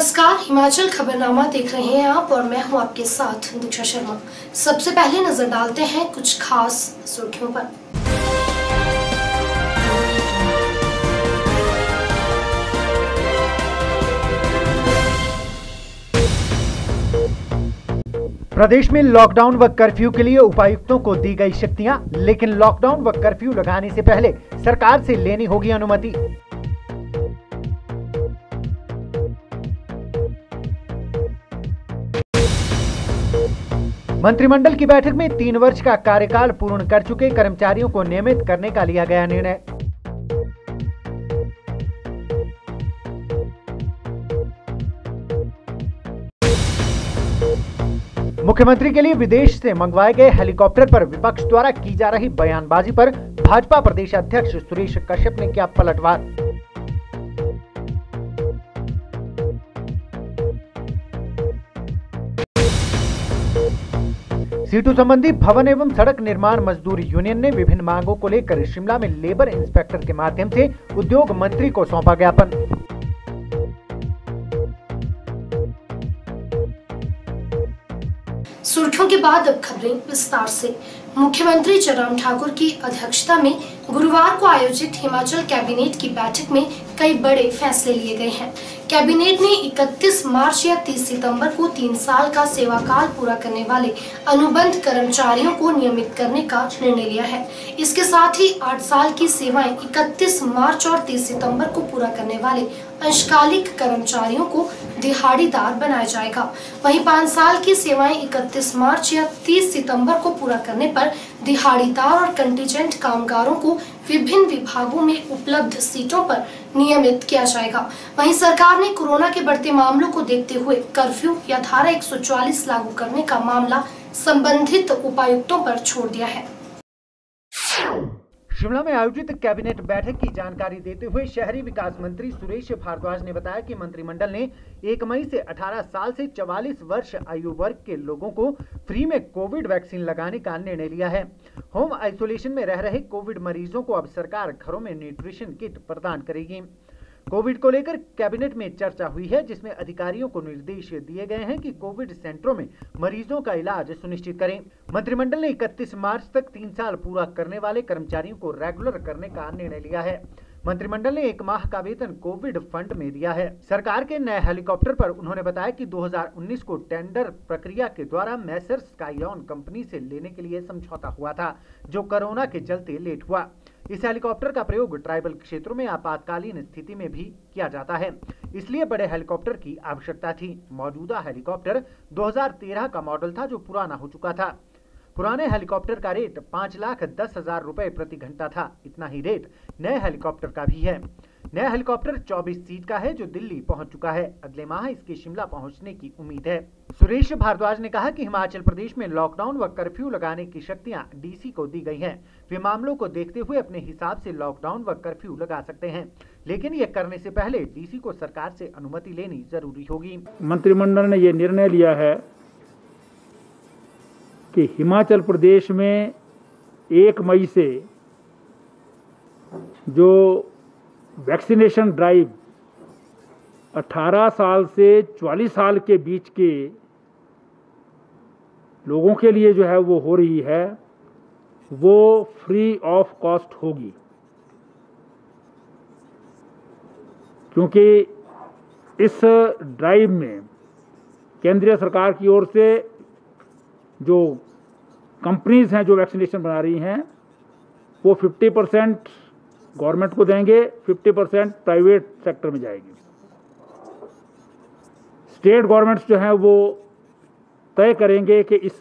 नमस्कार, हिमाचल खबरनामा देख रहे हैं आप और मैं हूं आपके साथ दीक्षा शर्मा। सबसे पहले नजर डालते हैं कुछ खास सुर्खियों पर। प्रदेश में लॉकडाउन व कर्फ्यू के लिए उपायुक्तों को दी गई शक्तियां, लेकिन लॉकडाउन व कर्फ्यू लगाने से पहले सरकार से लेनी होगी अनुमति। मंत्रिमंडल की बैठक में 3 वर्ष का कार्यकाल पूर्ण कर चुके कर्मचारियों को नियमित करने का लिया गया निर्णय। मुख्यमंत्री के लिए विदेश से मंगवाए गए हेलीकॉप्टर पर विपक्ष द्वारा की जा रही बयानबाजी पर भाजपा प्रदेश अध्यक्ष सुरेश कश्यप ने किया पलटवार। सीटू संबंधी भवन एवं सड़क निर्माण मजदूर यूनियन ने विभिन्न मांगों को लेकर शिमला में लेबर इंस्पेक्टर के माध्यम से उद्योग मंत्री को सौंपा ज्ञापन। सुर्खियों के बाद अब खबरें विस्तार से। मुख्यमंत्री जयराम ठाकुर की अध्यक्षता में गुरुवार को आयोजित हिमाचल कैबिनेट की बैठक में कई बड़े फैसले लिए गए हैं। कैबिनेट ने 31 मार्च या 30 सितंबर को 3 साल का सेवाकाल पूरा करने वाले अनुबंध कर्मचारियों को नियमित करने का निर्णय लिया है। इसके साथ ही 8 साल की सेवाएं 31 मार्च और 30 सितंबर को पूरा करने वाले अंशकालिक कर्मचारियों को दिहाड़ीदार बनाया जाएगा। वहीं 5 साल की सेवाएं 31 मार्च या 30 सितंबर को पूरा करने पर दिहाड़ीदार और कंटीजेंट कामगारों को विभिन्न विभागों में उपलब्ध सीटों पर नियमित किया जाएगा। वहीं सरकार ने कोरोना के बढ़ते मामलों को देखते हुए कर्फ्यू या धारा 144 लागू करने का मामला संबंधित उपायुक्तों पर छोड़ दिया है। शिमला में आयोजित कैबिनेट बैठक की जानकारी देते हुए शहरी विकास मंत्री सुरेश भारद्वाज ने बताया कि मंत्रिमंडल ने 1 मई से 18 साल से 44 वर्ष आयु वर्ग के लोगों को फ्री में कोविड वैक्सीन लगाने का निर्णय लिया है। होम आइसोलेशन में रह रहे कोविड मरीजों को अब सरकार घरों में न्यूट्रिशन किट प्रदान करेगी। कोविड को लेकर कैबिनेट में चर्चा हुई है, जिसमें अधिकारियों को निर्देश दिए गए हैं कि कोविड सेंटरों में मरीजों का इलाज सुनिश्चित करें। मंत्रिमंडल ने 31 मार्च तक 3 साल पूरा करने वाले कर्मचारियों को रेगुलर करने का निर्णय लिया है। मंत्रिमंडल ने 1 माह का वेतन कोविड फंड में दिया है। सरकार के नए हेलीकॉप्टर पर उन्होंने बताया कि 2019 को टेंडर प्रक्रिया के द्वारा मैसर्स स्काईऑन कंपनी से लेने के लिए समझौता हुआ था, जो कोरोना के चलते लेट हुआ। इस हेलीकॉप्टर का प्रयोग ट्राइबल क्षेत्रों में आपातकालीन स्थिति में भी किया जाता है, इसलिए बड़े हेलीकॉप्टर की आवश्यकता थी। मौजूदा हेलीकॉप्टर 2013 का मॉडल था, जो पुराना हो चुका था। पुराने हेलीकॉप्टर का रेट 5,10,000 रुपए प्रति घंटा था। इतना ही रेट नए हेलीकॉप्टर का भी है। नया हेलीकॉप्टर 24 सीट का है, जो दिल्ली पहुंच चुका है। अगले माह इसके शिमला पहुंचने की उम्मीद है। सुरेश भारद्वाज ने कहा कि हिमाचल प्रदेश में लॉकडाउन व कर्फ्यू लगाने की शक्तियां डीसी को दी गई हैं। वे मामलों को देखते हुए अपने हिसाब से लॉकडाउन व कर्फ्यू लगा सकते हैं, लेकिन ये करने से पहले डीसी को सरकार से अनुमति लेनी जरूरी होगी। मंत्रिमंडल ने ये निर्णय लिया है कि हिमाचल प्रदेश में 1 मई से जो वैक्सीनेशन ड्राइव 18 साल से 44 साल के बीच के लोगों के लिए जो है वो हो रही है, वो फ्री ऑफ कॉस्ट होगी। क्योंकि इस ड्राइव में केंद्रीय सरकार की ओर से जो कंपनीज हैं जो वैक्सीनेशन बना रही हैं, वो 50% गवर्नमेंट को देंगे, 50% प्राइवेट सेक्टर में जाएगी। स्टेट गवर्नमेंट्स जो हैं वो तय करेंगे कि इस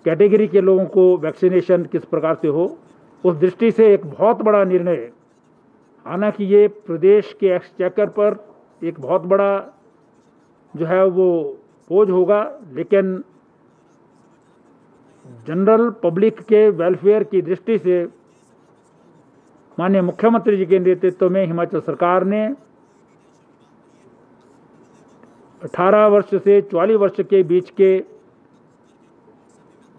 कैटेगरी के लोगों को वैक्सीनेशन किस प्रकार से हो। उस दृष्टि से एक बहुत बड़ा निर्णय, हालांकि ये प्रदेश के एक्सचेकर पर एक बहुत बड़ा जो है वो बोझ होगा, लेकिन जनरल पब्लिक के वेलफेयर की दृष्टि से माननीय मुख्यमंत्री जी के नेतृत्व में हिमाचल सरकार ने 18 वर्ष से 44 वर्ष के बीच के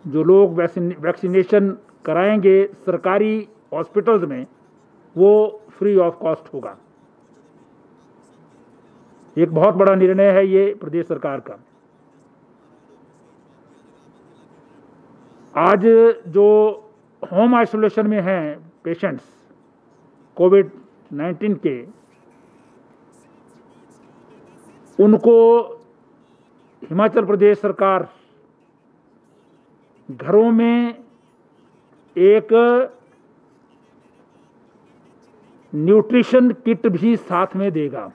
जो लोग वैक्सीनेशन कराएंगे सरकारी हॉस्पिटल्स में, वो फ्री ऑफ कॉस्ट होगा। एक बहुत बड़ा निर्णय है ये प्रदेश सरकार का। आज जो होम आइसोलेशन में हैं पेशेंट्स कोविड-19 के, उनको हिमाचल प्रदेश सरकार घरों में एक न्यूट्रिशन किट भी साथ में देगा।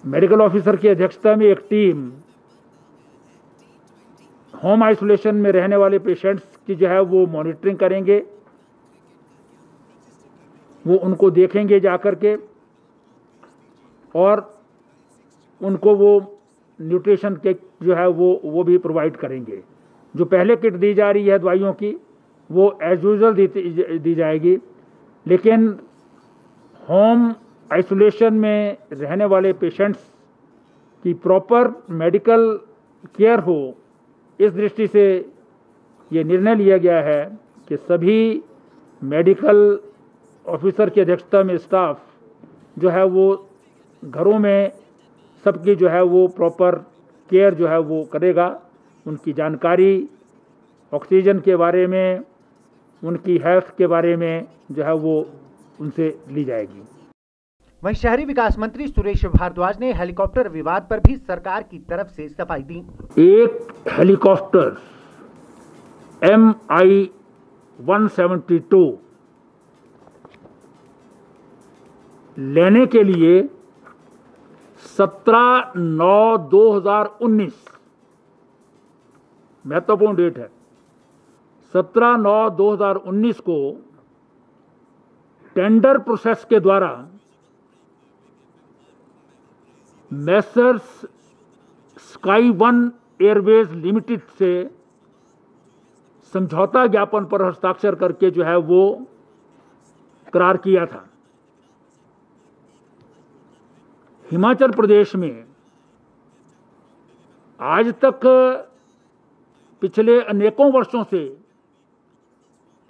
मेडिकल ऑफिसर की अध्यक्षता में एक टीम होम आइसोलेशन में रहने वाले पेशेंट्स की जो है वो मॉनिटरिंग करेंगे, वो उनको देखेंगे जाकर के और उनको वो न्यूट्रिशन किट जो है वो भी प्रोवाइड करेंगे। जो पहले किट दी जा रही है दवाइयों की वो एज यूजुअल दी जाएगी, लेकिन होम आइसोलेशन में रहने वाले पेशेंट्स की प्रॉपर मेडिकल केयर हो, इस दृष्टि से ये निर्णय लिया गया है कि सभी मेडिकल ऑफिसर की अध्यक्षता में स्टाफ जो है वो घरों में सबकी जो है वो प्रॉपर केयर जो है वो करेगा। उनकी जानकारी ऑक्सीजन के बारे में, उनकी हेल्थ के बारे में जो है वो उनसे ली जाएगी। वहीं शहरी विकास मंत्री सुरेश भारद्वाज ने हेलीकॉप्टर विवाद पर भी सरकार की तरफ से सफाई दी। एक हेलीकॉप्टर MI-172 लेने के लिए 17/9/2019 महत्वपूर्ण डेट है। 17/9/2019 को टेंडर प्रोसेस के द्वारा Messrs sky one Airways limited से समझौता ज्ञापन पर हस्ताक्षर करके जो है वो करार किया था। हिमाचल प्रदेश में आज तक पिछले अनेकों वर्षों से,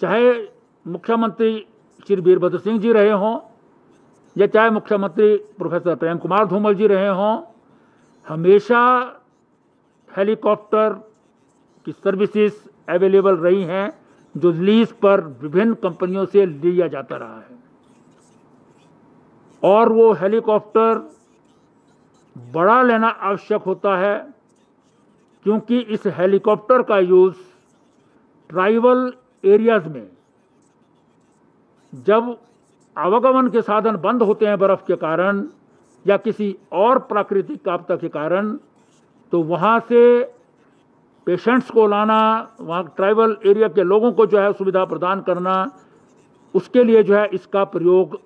चाहे मुख्यमंत्री श्री वीरभद्र सिंह जी रहे हों या चाहे मुख्यमंत्री प्रोफेसर प्रेम कुमार धूमल जी रहे हों, हमेशा हेलीकॉप्टर की सर्विसेज अवेलेबल रही हैं जो लीज पर विभिन्न कंपनियों से लिया जाता रहा है। और वो हेलीकॉप्टर बड़ा लेना आवश्यक होता है क्योंकि इस हेलीकॉप्टर का यूज़ ट्राइबल एरियाज में जब आवागमन के साधन बंद होते हैं बर्फ के कारण या किसी और प्राकृतिक आपदा के कारण, तो वहाँ से पेशेंट्स को लाना, वहाँ ट्राइबल एरिया के लोगों को जो है सुविधा प्रदान करना, उसके लिए जो है इसका प्रयोग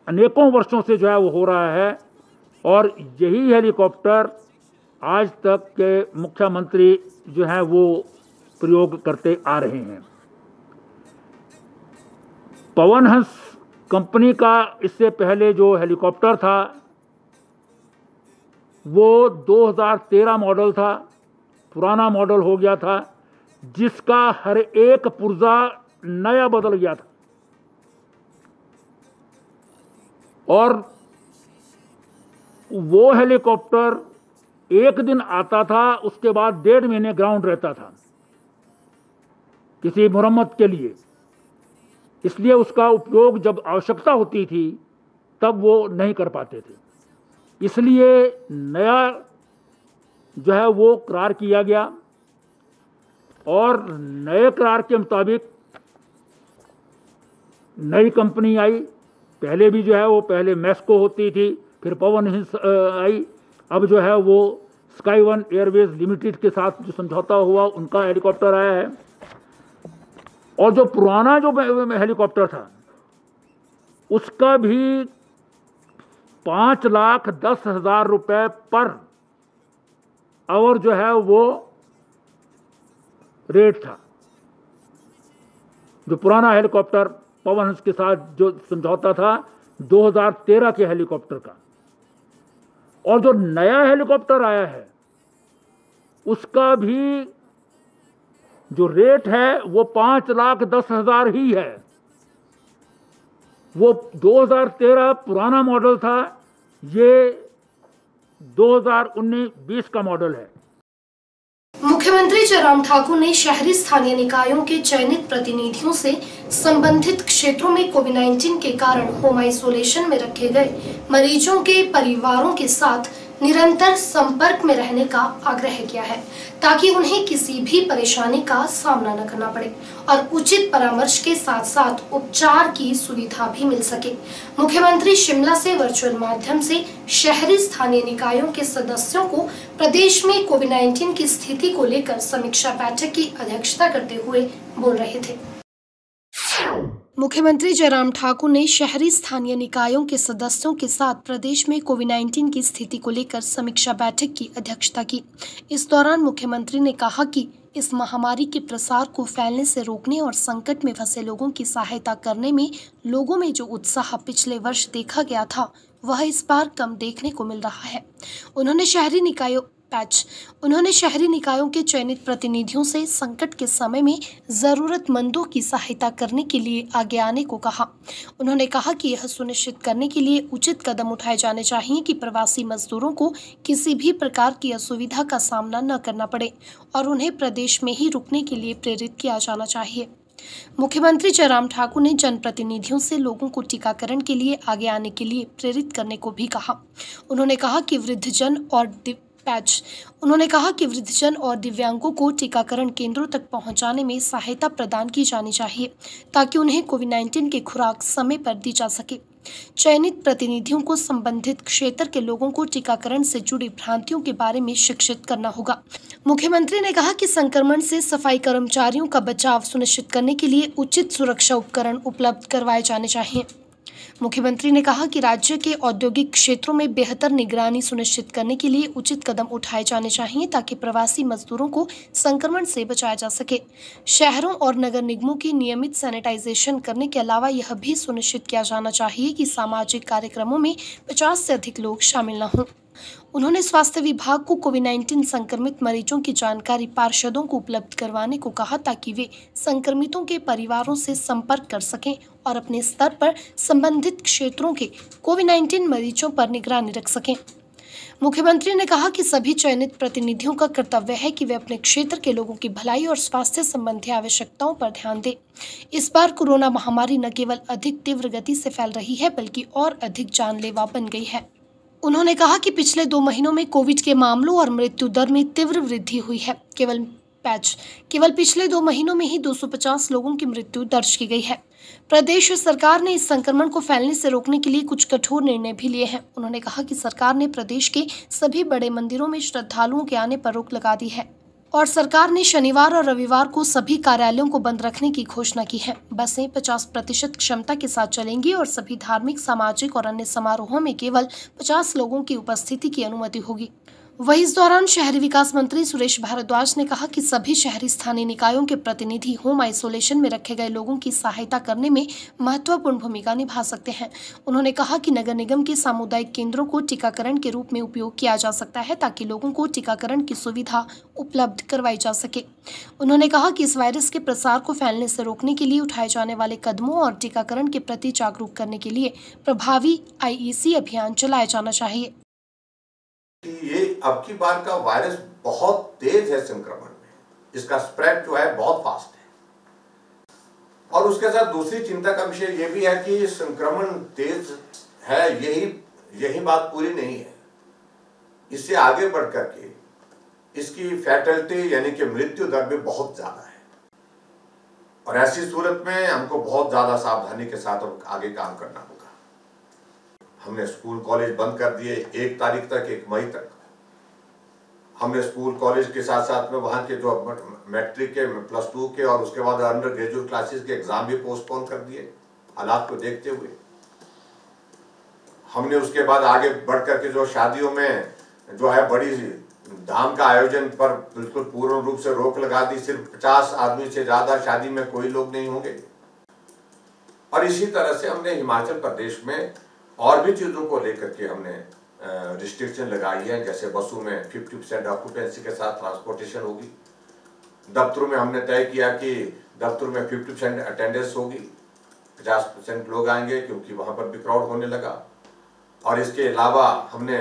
अनेकों वर्षों से जो है वो हो रहा है। और यही हेलीकॉप्टर आज तक के मुख्यमंत्री जो हैं वो प्रयोग करते आ रहे हैं। पवन हंस कंपनी का इससे पहले जो हेलीकॉप्टर था वो 2013 मॉडल था, पुराना मॉडल हो गया था, जिसका हर एक पुर्जा नया बदल गया था। और वो हेलीकॉप्टर एक दिन आता था, उसके बाद 1.5 महीने ग्राउंड रहता था किसी मुरम्मत के लिए। इसलिए उसका उपयोग जब आवश्यकता होती थी तब वो नहीं कर पाते थे। इसलिए नया जो है वो करार किया गया और नए करार के मुताबिक नई कंपनी आई। पहले भी जो है वो पहले मैस्को होती थी, फिर पवन हंस आई, अब जो है वो स्काई वन एयरवेज लिमिटेड के साथ जो समझौता हुआ उनका हेलीकॉप्टर आया है। और जो पुराना जो हेलीकॉप्टर था उसका भी 5,10,000 रुपये पर आवर जो है वो रेट था। जो पुराना हेलीकॉप्टर पवन हंस के साथ जो समझौता था 2013 के हेलीकॉप्टर का, और जो नया हेलीकॉप्टर आया है उसका भी जो रेट है वो 5,10,000 ही है। वो 2013 पुराना मॉडल था, ये 2019-20 का मॉडल है। मुख्यमंत्री जयराम ठाकुर ने शहरी स्थानीय निकायों के चयनित प्रतिनिधियों से संबंधित क्षेत्रों में कोविड-19 के कारण होम आइसोलेशन में रखे गए मरीजों के परिवारों के साथ निरंतर संपर्क में रहने का आग्रह किया है, ताकि उन्हें किसी भी परेशानी का सामना न करना पड़े और उचित परामर्श के साथ साथ उपचार की सुविधा भी मिल सके। मुख्यमंत्री शिमला से वर्चुअल माध्यम से शहरी स्थानीय निकायों के सदस्यों को प्रदेश में कोविड-19 की स्थिति को लेकर समीक्षा बैठक की अध्यक्षता करते हुए बोल रहे थे। मुख्यमंत्री जयराम ठाकुर ने शहरी स्थानीय निकायों के सदस्यों के साथ प्रदेश में कोविड-19 की स्थिति को लेकर समीक्षा बैठक की अध्यक्षता की। इस दौरान मुख्यमंत्री ने कहा कि इस महामारी के प्रसार को फैलने से रोकने और संकट में फंसे लोगों की सहायता करने में लोगों में जो उत्साह पिछले वर्ष देखा गया था, वह इस बार कम देखने को मिल रहा है। उन्होंने शहरी निकायों के चयनित प्रतिनिधियों से संकट के समय में जरूरतमंदों की सहायता करने के लिए आगे आने को कहा। उन्होंने कहा कि यह सुनिश्चित करने के लिए उचित कदम उठाए जाने चाहिए कि प्रवासी मजदूरों को किसी भी प्रकार की असुविधा का सामना न करना पड़े और उन्हें प्रदेश में ही रुकने के लिए प्रेरित किया जाना चाहिए। मुख्यमंत्री जयराम ठाकुर ने जनप्रतिनिधियों से लोगों को टीकाकरण के लिए आगे आने के लिए प्रेरित करने को भी कहा। उन्होंने कहा कि वृद्धजन और दिव्यांगों को टीकाकरण केंद्रों तक पहुंचाने में सहायता प्रदान की जानी चाहिए, ताकि उन्हें कोविड-19 की खुराक समय पर दी जा सके। चयनित प्रतिनिधियों को संबंधित क्षेत्र के लोगों को टीकाकरण से जुड़ी भ्रांतियों के बारे में शिक्षित करना होगा। मुख्यमंत्री ने कहा कि संक्रमण से सफाई कर्मचारियों का बचाव सुनिश्चित करने के लिए उचित सुरक्षा उपकरण उपलब्ध करवाए जाने चाहिए। मुख्यमंत्री ने कहा कि राज्य के औद्योगिक क्षेत्रों में बेहतर निगरानी सुनिश्चित करने के लिए उचित कदम उठाए जाने चाहिए, ताकि प्रवासी मजदूरों को संक्रमण से बचाया जा सके। शहरों और नगर निगमों की नियमित सैनिटाइजेशन करने के अलावा यह भी सुनिश्चित किया जाना चाहिए कि सामाजिक कार्यक्रमों में 50 से अधिक लोग शामिल न हों। उन्होंने स्वास्थ्य विभाग को कोविड-19 संक्रमित मरीजों की जानकारी पार्षदों को उपलब्ध करवाने को कहा, ताकि वे संक्रमितों के परिवारों से संपर्क कर सकें और अपने स्तर पर संबंधित क्षेत्रों के कोविड-19 मरीजों पर निगरानी रख सकें। मुख्यमंत्री ने कहा कि सभी चयनित प्रतिनिधियों का कर्तव्य है कि वे अपने क्षेत्र के लोगों की भलाई और स्वास्थ्य संबंधी आवश्यकताओं पर ध्यान दें। इस बार कोरोना महामारी न केवल अधिक तीव्र गति से फैल रही है, बल्कि और अधिक जानलेवा बन गई है। उन्होंने कहा कि पिछले 2 महीनों में कोविड के मामलों और मृत्यु दर में तीव्र वृद्धि हुई है। केवल पिछले 2 महीनों में ही 250 लोगों की मृत्यु दर्ज की गई है। प्रदेश सरकार ने इस संक्रमण को फैलने से रोकने के लिए कुछ कठोर निर्णय भी लिए हैं। उन्होंने कहा कि सरकार ने प्रदेश के सभी बड़े मंदिरों में श्रद्धालुओं के आने पर रोक लगा दी है और सरकार ने शनिवार और रविवार को सभी कार्यालयों को बंद रखने की घोषणा की है। बसें 50% क्षमता के साथ चलेंगी और सभी धार्मिक, सामाजिक और अन्य समारोहों में केवल 50 लोगों की उपस्थिति की अनुमति होगी। वहीं इस दौरान शहरी विकास मंत्री सुरेश भारद्वाज ने कहा कि सभी शहरी स्थानीय निकायों के प्रतिनिधि होम आइसोलेशन में रखे गए लोगों की सहायता करने में महत्वपूर्ण भूमिका निभा सकते हैं। उन्होंने कहा कि नगर निगम के सामुदायिक केंद्रों को टीकाकरण के रूप में उपयोग किया जा सकता है, ताकि लोगों को टीकाकरण की सुविधा उपलब्ध करवाई जा सके। उन्होंने कहा कि इस वायरस के प्रसार को फैलने से रोकने के लिए उठाए जाने वाले कदमों और टीकाकरण के प्रति जागरूक करने के लिए प्रभावी IEC अभियान चलाया जाना चाहिए। ये अब की बार का वायरस बहुत तेज है संक्रमण में, इसका स्प्रेड जो है बहुत फास्ट है। और उसके साथ दूसरी चिंता का विषय ये भी है कि संक्रमण तेज है, यही बात पूरी नहीं है। इससे आगे बढ़ करके इसकी फैटलिटी यानी कि मृत्यु दर भी बहुत ज्यादा है और ऐसी सूरत में हमको बहुत ज्यादा सावधानी के साथ आगे काम करना होगा। हमने स्कूल कॉलेज बंद कर दिए 1 तारीख तक, 1 मई तक। हमने स्कूल कॉलेज के साथ साथ में वहाँ के जो मैट्रिक के, +2 के और उसके बाद अंडर ग्रेजुएट क्लासेस के एग्जाम भी पोस्टपोन कर दिए हालात को देखते हुए। हमने उसके बाद आगे बढ़ करके जो शादियों में जो है बड़ी धाम का आयोजन पर बिल्कुल पूर्ण रूप से रोक लगा दी। सिर्फ 50 आदमी से ज्यादा शादी में कोई लोग नहीं होंगे। और इसी तरह से हमने हिमाचल प्रदेश में और भी चीजों को लेकर के हमने रिस्ट्रिक्शन लगाई है, जैसे बसों में 50% ऑक्यूपेंसी के साथ ट्रांसपोर्टेशन होगी। दफ्तरों में हमने तय किया कि दफ्तरों में 50% अटेंडेंस होगी 50% लोग आएंगे क्योंकि वहां पर भी क्राउड होने लगा। और इसके अलावा हमने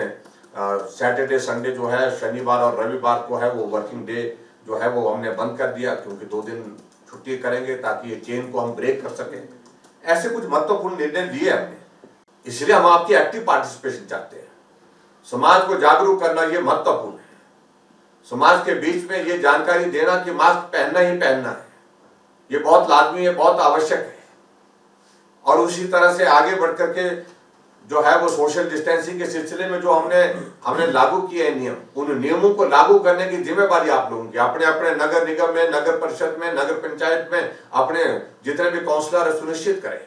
सैटरडे संडे जो है, शनिवार और रविवार को है वो वर्किंग डे जो है वो हमने बंद कर दिया, क्योंकि 2 दिन छुट्टी करेंगे ताकि ये चेन को हम ब्रेक कर सकें। ऐसे कुछ महत्वपूर्ण निर्णय लिए हमने, इसलिए हम आपकी एक्टिव पार्टिसिपेशन चाहते हैं। समाज को जागरूक करना ये महत्वपूर्ण है, समाज के बीच में ये जानकारी देना कि मास्क पहनना ही पहनना है, ये बहुत लाजमी है, बहुत आवश्यक है। और उसी तरह से आगे बढ़ करके जो है वो सोशल डिस्टेंसिंग के सिलसिले में जो हमने लागू किए हैं नियम, उन नियमों को लागू करने की जिम्मेवारी आप लोगों की। अपने अपने नगर निगम में, नगर परिषद में, नगर पंचायत में अपने जितने भी काउंसलर है सुनिश्चित करें।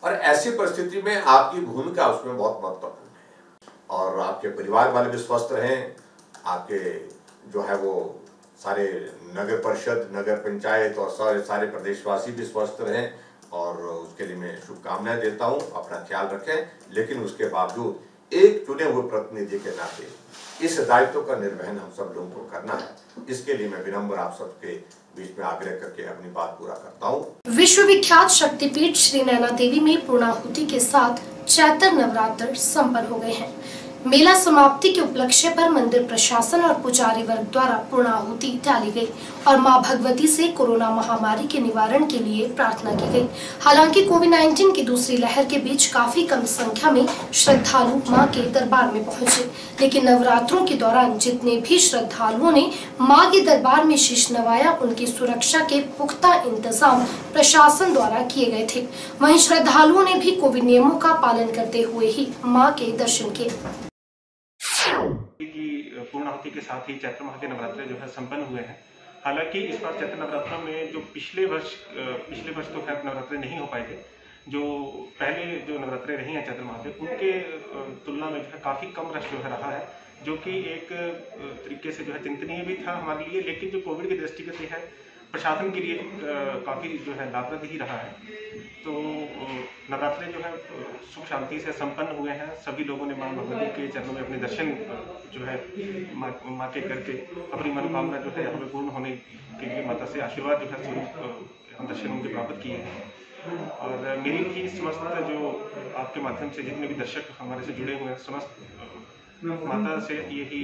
और ऐसी परिस्थिति में आपकी भूमिका उसमें बहुत महत्वपूर्ण है। और आपके परिवार वाले भी स्वस्थ रहें, आपके जो है वो सारे नगर परिषद, नगर पंचायत और सारे प्रदेशवासी भी स्वस्थ रहें, और उसके लिए मैं शुभकामनाएं देता हूं। अपना ख्याल रखें, लेकिन उसके बावजूद एक चुने हुए प्रतिनिधि के नाते इस दायित्व का निर्वहन हम सब लोगों को करना है। इसके लिए मैं विनम्र आप सबके बीच में आग्रह करके अपनी बात पूरा करता हूं। विश्वविख्यात शक्तिपीठ श्री नैना देवी में पूर्णाहुति के साथ चैत्र नवरात्र संपन्न हो गए हैं। मेला समाप्ति के उपलक्ष्य पर मंदिर प्रशासन और पुजारी वर्ग द्वारा पूर्णाहुति डाली गई और मां भगवती से कोरोना महामारी के निवारण के लिए प्रार्थना की गई। हालांकि कोविड-19 की दूसरी लहर के बीच काफी कम संख्या में श्रद्धालु मां के दरबार में पहुंचे, लेकिन नवरात्रों के दौरान जितने भी श्रद्धालुओं ने मां के दरबार में शीश नवाया, उनकी सुरक्षा के पुख्ता इंतजाम प्रशासन द्वारा किए गए थे। वहीं श्रद्धालुओं ने भी कोविड नियमों का पालन करते हुए ही मां के दर्शन किए। की पूर्णाहुति के साथ ही चैत्र माह के नवरात्रे जो है संपन्न हुए हैं। हालांकि इस बार चैत्र नवरात्रों में जो पिछले वर्ष तो खैर नवरात्रे नहीं हो पाए थे, जो पहले जो नवरात्रे रही हैं चैत्र माह के, उनके तुलना में जो है काफ़ी कम रश जो है रहा है, जो कि एक तरीके से जो है चिंतनीय भी था हमारे लिए, लेकिन जो कोविड की दृष्टि से है प्रशासन के लिए काफ़ी जो है लाभप्रद ही रहा है। तो नवरात्रे जो है सुख शांति से संपन्न हुए हैं। सभी लोगों ने मां भगवती के चरणों में अपने दर्शन जो है मां के करके अपनी मनोकामना जो है हमें पूर्ण होने के लिए माता से आशीर्वाद जो है स्वरूप दर्शन उनके प्राप्त किए हैं। और मेरी भी समस्त जो आपके माध्यम से जितने भी दर्शक हमारे से जुड़े हुए हैं, समस्त माता से यही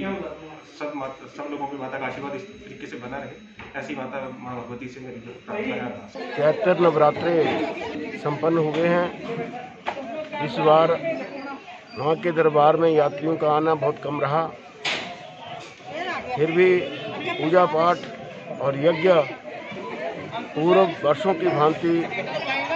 सब लोगों पे माता का आशीर्वाद इस तरीके से बना रहे, ऐसी माता मां भगवती से मेरी जो प्रार्थना है। चैत्र नवरात्रे संपन्न हुए हैं। इस बार मां के दरबार में यात्रियों का आना बहुत कम रहा, फिर भी पूजा पाठ और यज्ञ पूर्व वर्षों की भांति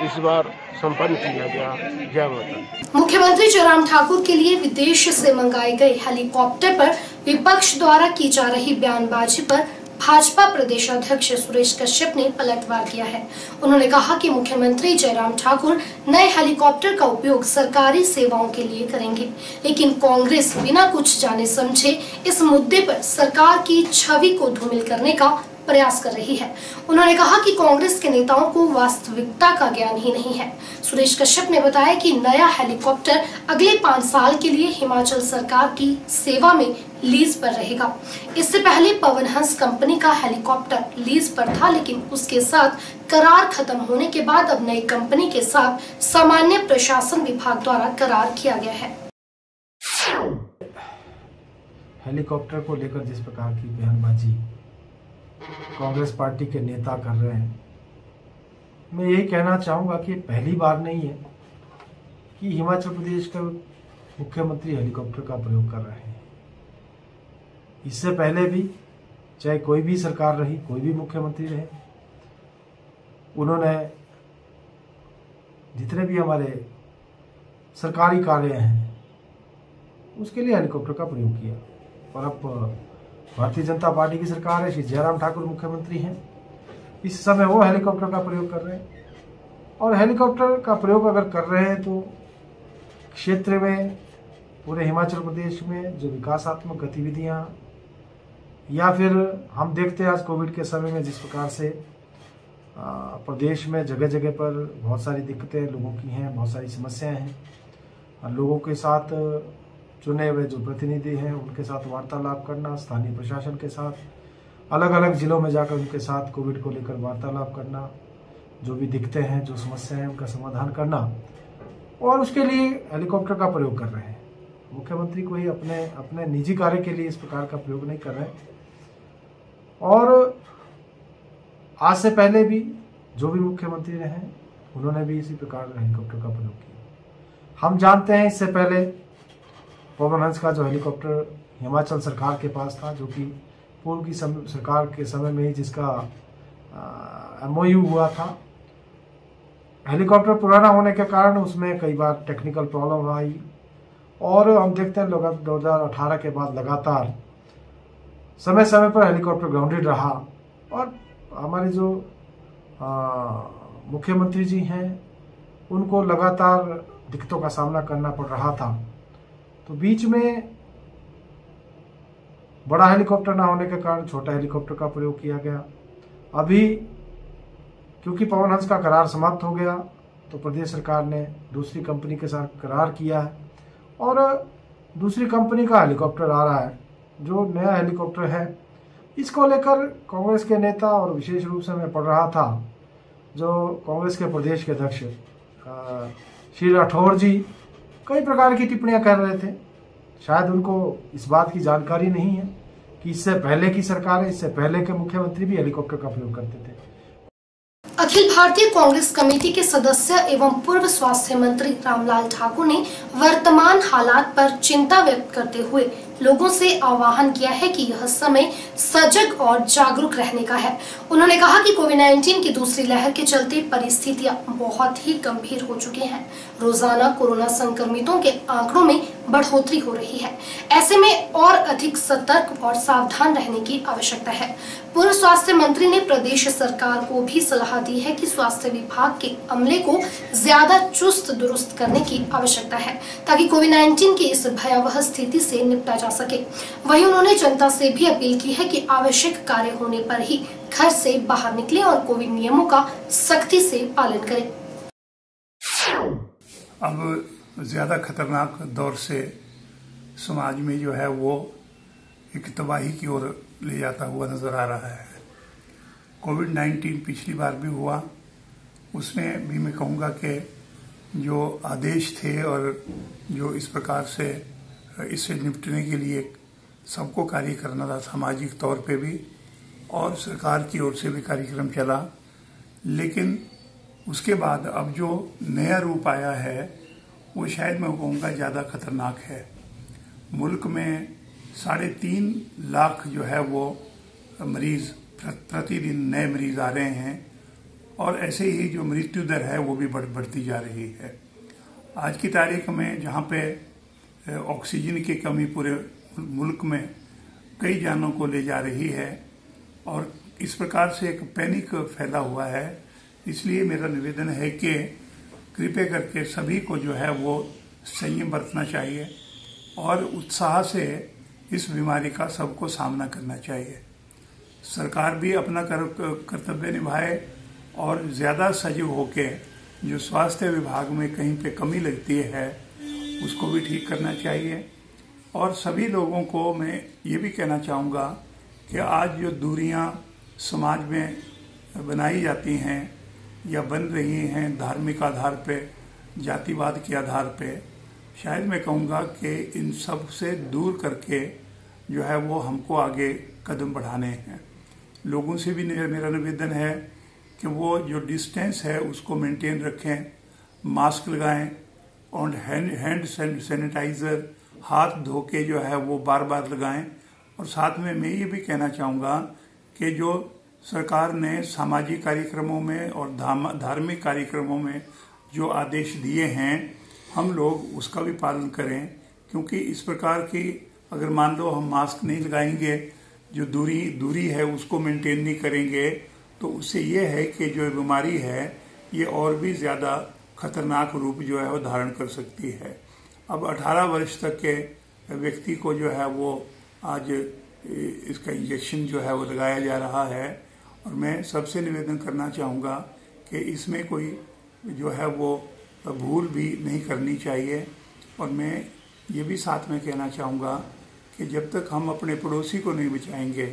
इस बार संपन्न किया गया। जय माता। मुख्यमंत्री जयराम ठाकुर के लिए विदेश से मंगाए गए हेलीकॉप्टर पर विपक्ष द्वारा की जा रही बयानबाजी पर भाजपा प्रदेश अध्यक्ष सुरेश कश्यप ने पलटवार किया है। उन्होंने कहा कि मुख्यमंत्री जयराम ठाकुर नए हेलीकॉप्टर का उपयोग सरकारी सेवाओं के लिए करेंगे, लेकिन कांग्रेस बिना कुछ जाने समझे इस मुद्दे पर सरकार की छवि को धूमिल करने का प्रयास कर रही है। उन्होंने कहा कि कांग्रेस के नेताओं को वास्तविकता का ज्ञान ही नहीं है। सुरेश कश्यप ने बताया कि नया हेलीकॉप्टर अगले 5 साल के लिए हिमाचल सरकार की सेवा में लीज पर रहेगा। इससे पहले पवन हंस कंपनी का हेलीकॉप्टर लीज पर था, लेकिन उसके साथ करार खत्म होने के बाद अब नई कंपनी के साथ सामान्य प्रशासन विभाग द्वारा करार किया गया है। हेलीकॉप्टर को लेकर जिस प्रकार की बयानबाजी कांग्रेस पार्टी के नेता कर रहे हैं, मैं यही कहना चाहूँगा कि पहली बार नहीं है कि हिमाचल प्रदेश का मुख्यमंत्री हेलीकॉप्टर का प्रयोग कर रहे हैं। इससे पहले भी चाहे कोई भी सरकार रही, कोई भी मुख्यमंत्री रहे, उन्होंने जितने भी हमारे सरकारी कार्य हैं उसके लिए हेलीकॉप्टर का प्रयोग किया। और अब भारतीय जनता पार्टी की सरकार है, श्री जयराम ठाकुर मुख्यमंत्री हैं, इस समय वो हेलीकॉप्टर का प्रयोग कर रहे हैं। और हेलीकॉप्टर का प्रयोग अगर कर रहे हैं तो क्षेत्र में, पूरे हिमाचल प्रदेश में जो विकासात्मक गतिविधियां, या फिर हम देखते हैं आज कोविड के समय में जिस प्रकार से प्रदेश में जगह जगह पर बहुत सारी दिक्कतें लोगों की हैं, बहुत सारी समस्याएं हैं। लोगों के साथ चुने हुए जो प्रतिनिधि हैं उनके साथ वार्तालाप करना, स्थानीय प्रशासन के साथ अलग अलग जिलों में जाकर उनके साथ कोविड को लेकर वार्तालाप करना, जो भी दिखते हैं, जो समस्या है, उनका समाधान करना, और उसके लिए हेलीकॉप्टर का प्रयोग कर रहे हैं। मुख्यमंत्री कोई अपने निजी कार्य के लिए इस प्रकार का प्रयोग नहीं कर रहे हैं। और आज से पहले भी जो भी मुख्यमंत्री रहे उन्होंने भी इसी प्रकार हेलीकॉप्टर का प्रयोग किया। हम जानते हैं इससे पहले पवन हंस का जो हेलीकॉप्टर हिमाचल सरकार के पास था, जो कि पूर्व की सरकार के समय में ही जिसका MOU हुआ था। हेलीकॉप्टर पुराना होने के कारण उसमें कई बार टेक्निकल प्रॉब्लम आई, और हम देखते हैं 2018 के बाद लगातार समय समय पर हेलीकॉप्टर ग्राउंडेड रहा, और हमारे जो मुख्यमंत्री जी हैं उनको लगातार दिक्कतों का सामना करना पड़ रहा था। तो बीच में बड़ा हेलीकॉप्टर ना होने के कारण छोटा हेलीकॉप्टर का प्रयोग किया गया। अभी क्योंकि पवन हंस का करार समाप्त हो गया, तो प्रदेश सरकार ने दूसरी कंपनी के साथ करार किया है, और दूसरी कंपनी का हेलीकॉप्टर आ रहा है। जो नया हेलीकॉप्टर है, इसको लेकर कांग्रेस के नेता, और विशेष रूप से मैं पढ़ रहा था जो कांग्रेस के प्रदेश के अध्यक्ष श्री राठौर जी कई प्रकार की टिप्पणियां कर रहे थे। शायद उनको इस बात की जानकारी नहीं है कि इससे पहले की सरकार, इससे पहले के मुख्यमंत्री भी हेलीकॉप्टर का प्रयोग करते थे। अखिल भारतीय कांग्रेस कमेटी के सदस्य एवं पूर्व स्वास्थ्य मंत्री रामलाल ठाकुर ने वर्तमान हालात पर चिंता व्यक्त करते हुए लोगों से आह्वान किया है कि यह समय सजग और जागरूक रहने का है। उन्होंने कहा कि कोविड-19 की दूसरी लहर के चलते परिस्थितियां बहुत ही गंभीर हो चुकी हैं। रोजाना कोरोना संक्रमितों के आंकड़ों में बढ़ोतरी हो रही है। ऐसे में और अधिक सतर्क और सावधान रहने की आवश्यकता है। पूर्व स्वास्थ्य मंत्री ने प्रदेश सरकार को भी सलाह दी है कि स्वास्थ्य विभाग के अमले को ज्यादा चुस्त दुरुस्त करने की आवश्यकता है, ताकि कोविड-19 की इस भयावह स्थिति से निपटा जा सके। वहीं उन्होंने जनता से भी अपील की है कि आवश्यक कार्य होने पर ही घर से बाहर निकले और कोविड नियमों का सख्ती से पालन करें। अब ज़्यादा खतरनाक दौर से समाज में जो है वो एक तबाही की ओर ले जाता हुआ नज़र आ रहा है। कोविड-19 पिछली बार भी हुआ, उसमें भी मैं कहूँगा कि जो आदेश थे और जो इस प्रकार से इससे निपटने के लिए सबको कार्य करना था, सामाजिक तौर पे भी और सरकार की ओर से भी कार्यक्रम चला, लेकिन उसके बाद अब जो नया रूप आया है वो शायद मैं कहूँगा ज़्यादा खतरनाक है। मुल्क में 3.5 लाख जो है वो मरीज प्रतिदिन नए मरीज आ रहे हैं, और ऐसे ही जो मृत्यु दर है वो भी बढ़ती जा रही है। आज की तारीख में जहाँ पे ऑक्सीजन की कमी पूरे मुल्क में कई जानों को ले जा रही है, और इस प्रकार से एक पैनिक फैला हुआ है। इसलिए मेरा निवेदन है कि कृपया करके सभी को जो है वो संयम बरतना चाहिए और उत्साह से इस बीमारी का सबको सामना करना चाहिए। सरकार भी अपना कर्तव्य निभाए और ज़्यादा सजग होके जो स्वास्थ्य विभाग में कहीं पे कमी लगती है उसको भी ठीक करना चाहिए। और सभी लोगों को मैं ये भी कहना चाहूँगा कि आज जो दूरियां समाज में बनाई जाती हैं या बन रही हैं धार्मिक आधार पे, जातिवाद के आधार पे, शायद मैं कहूँगा कि इन सब से दूर करके जो है वो हमको आगे कदम बढ़ाने हैं। लोगों से भी मेरा निवेदन है कि वो जो डिस्टेंस है उसको मेंटेन रखें, मास्क लगाएं और हैंड सैनिटाइज़र हाथ धो के जो है वो बार बार लगाएं। और साथ में मैं ये भी कहना चाहूँगा कि जो सरकार ने सामाजिक कार्यक्रमों में और धार्मिक कार्यक्रमों में जो आदेश दिए हैं हम लोग उसका भी पालन करें, क्योंकि इस प्रकार की अगर मान लो हम मास्क नहीं लगाएंगे, जो दूरी है उसको मेंटेन नहीं करेंगे, तो उससे ये है कि जो बीमारी है ये और भी ज़्यादा खतरनाक रूप जो है वो धारण कर सकती है। अब 18 वर्ष तक के व्यक्ति को जो है वो आज इसका इंजेक्शन जो है वो लगाया जा रहा है, और मैं सबसे निवेदन करना चाहूँगा कि इसमें कोई जो है वो भूल भी नहीं करनी चाहिए। और मैं ये भी साथ में कहना चाहूँगा कि जब तक हम अपने पड़ोसी को नहीं बचाएंगे,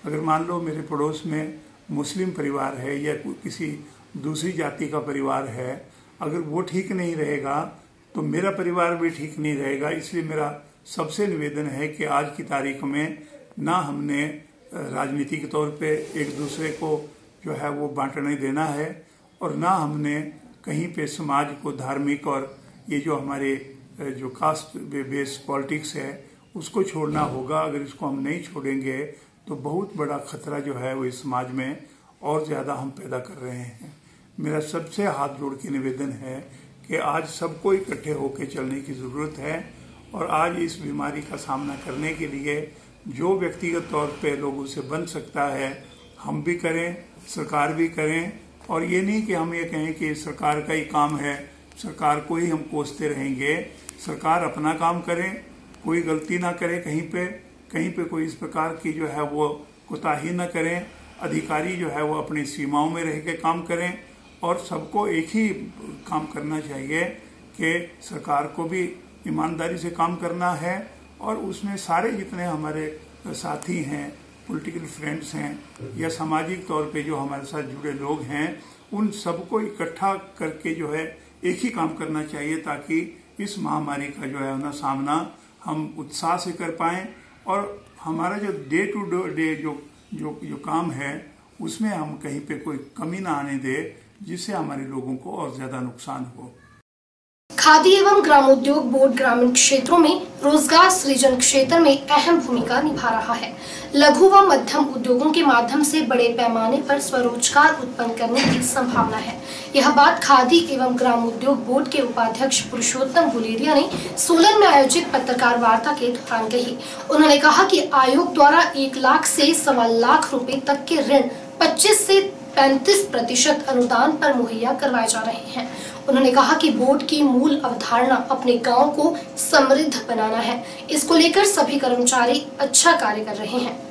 अगर मान लो मेरे पड़ोस में मुस्लिम परिवार है या किसी दूसरी जाति का परिवार है, अगर वो ठीक नहीं रहेगा तो मेरा परिवार भी ठीक नहीं रहेगा। इसलिए मेरा सबसे निवेदन है कि आज की तारीख में ना हमने राजनीतिक तौर पे एक दूसरे को जो है वो बांटने देना है और ना हमने कहीं पे समाज को धार्मिक और ये जो हमारे जो कास्ट बेस्ड पॉलिटिक्स है उसको छोड़ना होगा। अगर इसको हम नहीं छोड़ेंगे तो बहुत बड़ा खतरा जो है वो इस समाज में और ज़्यादा हम पैदा कर रहे हैं। मेरा सबसे हाथ जोड़ के निवेदन है कि आज सबको इकट्ठे होकर चलने की ज़रूरत है और आज इस बीमारी का सामना करने के लिए जो व्यक्तिगत तौर पे लोगों से बन सकता है हम भी करें, सरकार भी करें। और ये नहीं कि हम ये कहें कि सरकार का ही काम है, सरकार को ही हम कोसते रहेंगे। सरकार अपना काम करे, कोई गलती ना करे, कहीं पे कोई इस प्रकार की जो है वो कोताही ना करें। अधिकारी जो है वो अपनी सीमाओं में रह के काम करें और सबको एक ही काम करना चाहिए कि सरकार को भी ईमानदारी से काम करना है और उसमें सारे जितने हमारे साथी हैं, पॉलिटिकल फ्रेंड्स हैं या सामाजिक तौर पे जो हमारे साथ जुड़े लोग हैं, उन सबको इकट्ठा करके जो है एक ही काम करना चाहिए ताकि इस महामारी का जो है ना सामना हम उत्साह से कर पाएं और हमारा जो डे टू डे जो काम है उसमें हम कहीं पे कोई कमी ना आने दे जिससे हमारे लोगों को और ज्यादा नुकसान हो। खादी एवं ग्रामोद्योग बोर्ड ग्रामीण क्षेत्रों में रोजगार सृजन क्षेत्र में अहम भूमिका निभा रहा है। लघु व मध्यम उद्योगों के माध्यम से बड़े पैमाने पर स्वरोजगार उत्पन्न करने की संभावना है। यह बात खादी एवं ग्रामोद्योग बोर्ड के उपाध्यक्ष पुरुषोत्तम गुलेरिया ने सोलन में आयोजित पत्रकार वार्ता के दौरान कही। उन्होंने कहा कि आयोग द्वारा 1 लाख से 1.25 लाख रुपए तक के ऋण 25 से 35% अनुदान पर मुहैया करवाए जा रहे हैं। उन्होंने कहा कि बोर्ड की मूल अवधारणा अपने गांव को समृद्ध बनाना है। इसको लेकर सभी कर्मचारी अच्छा कार्य कर रहे हैं।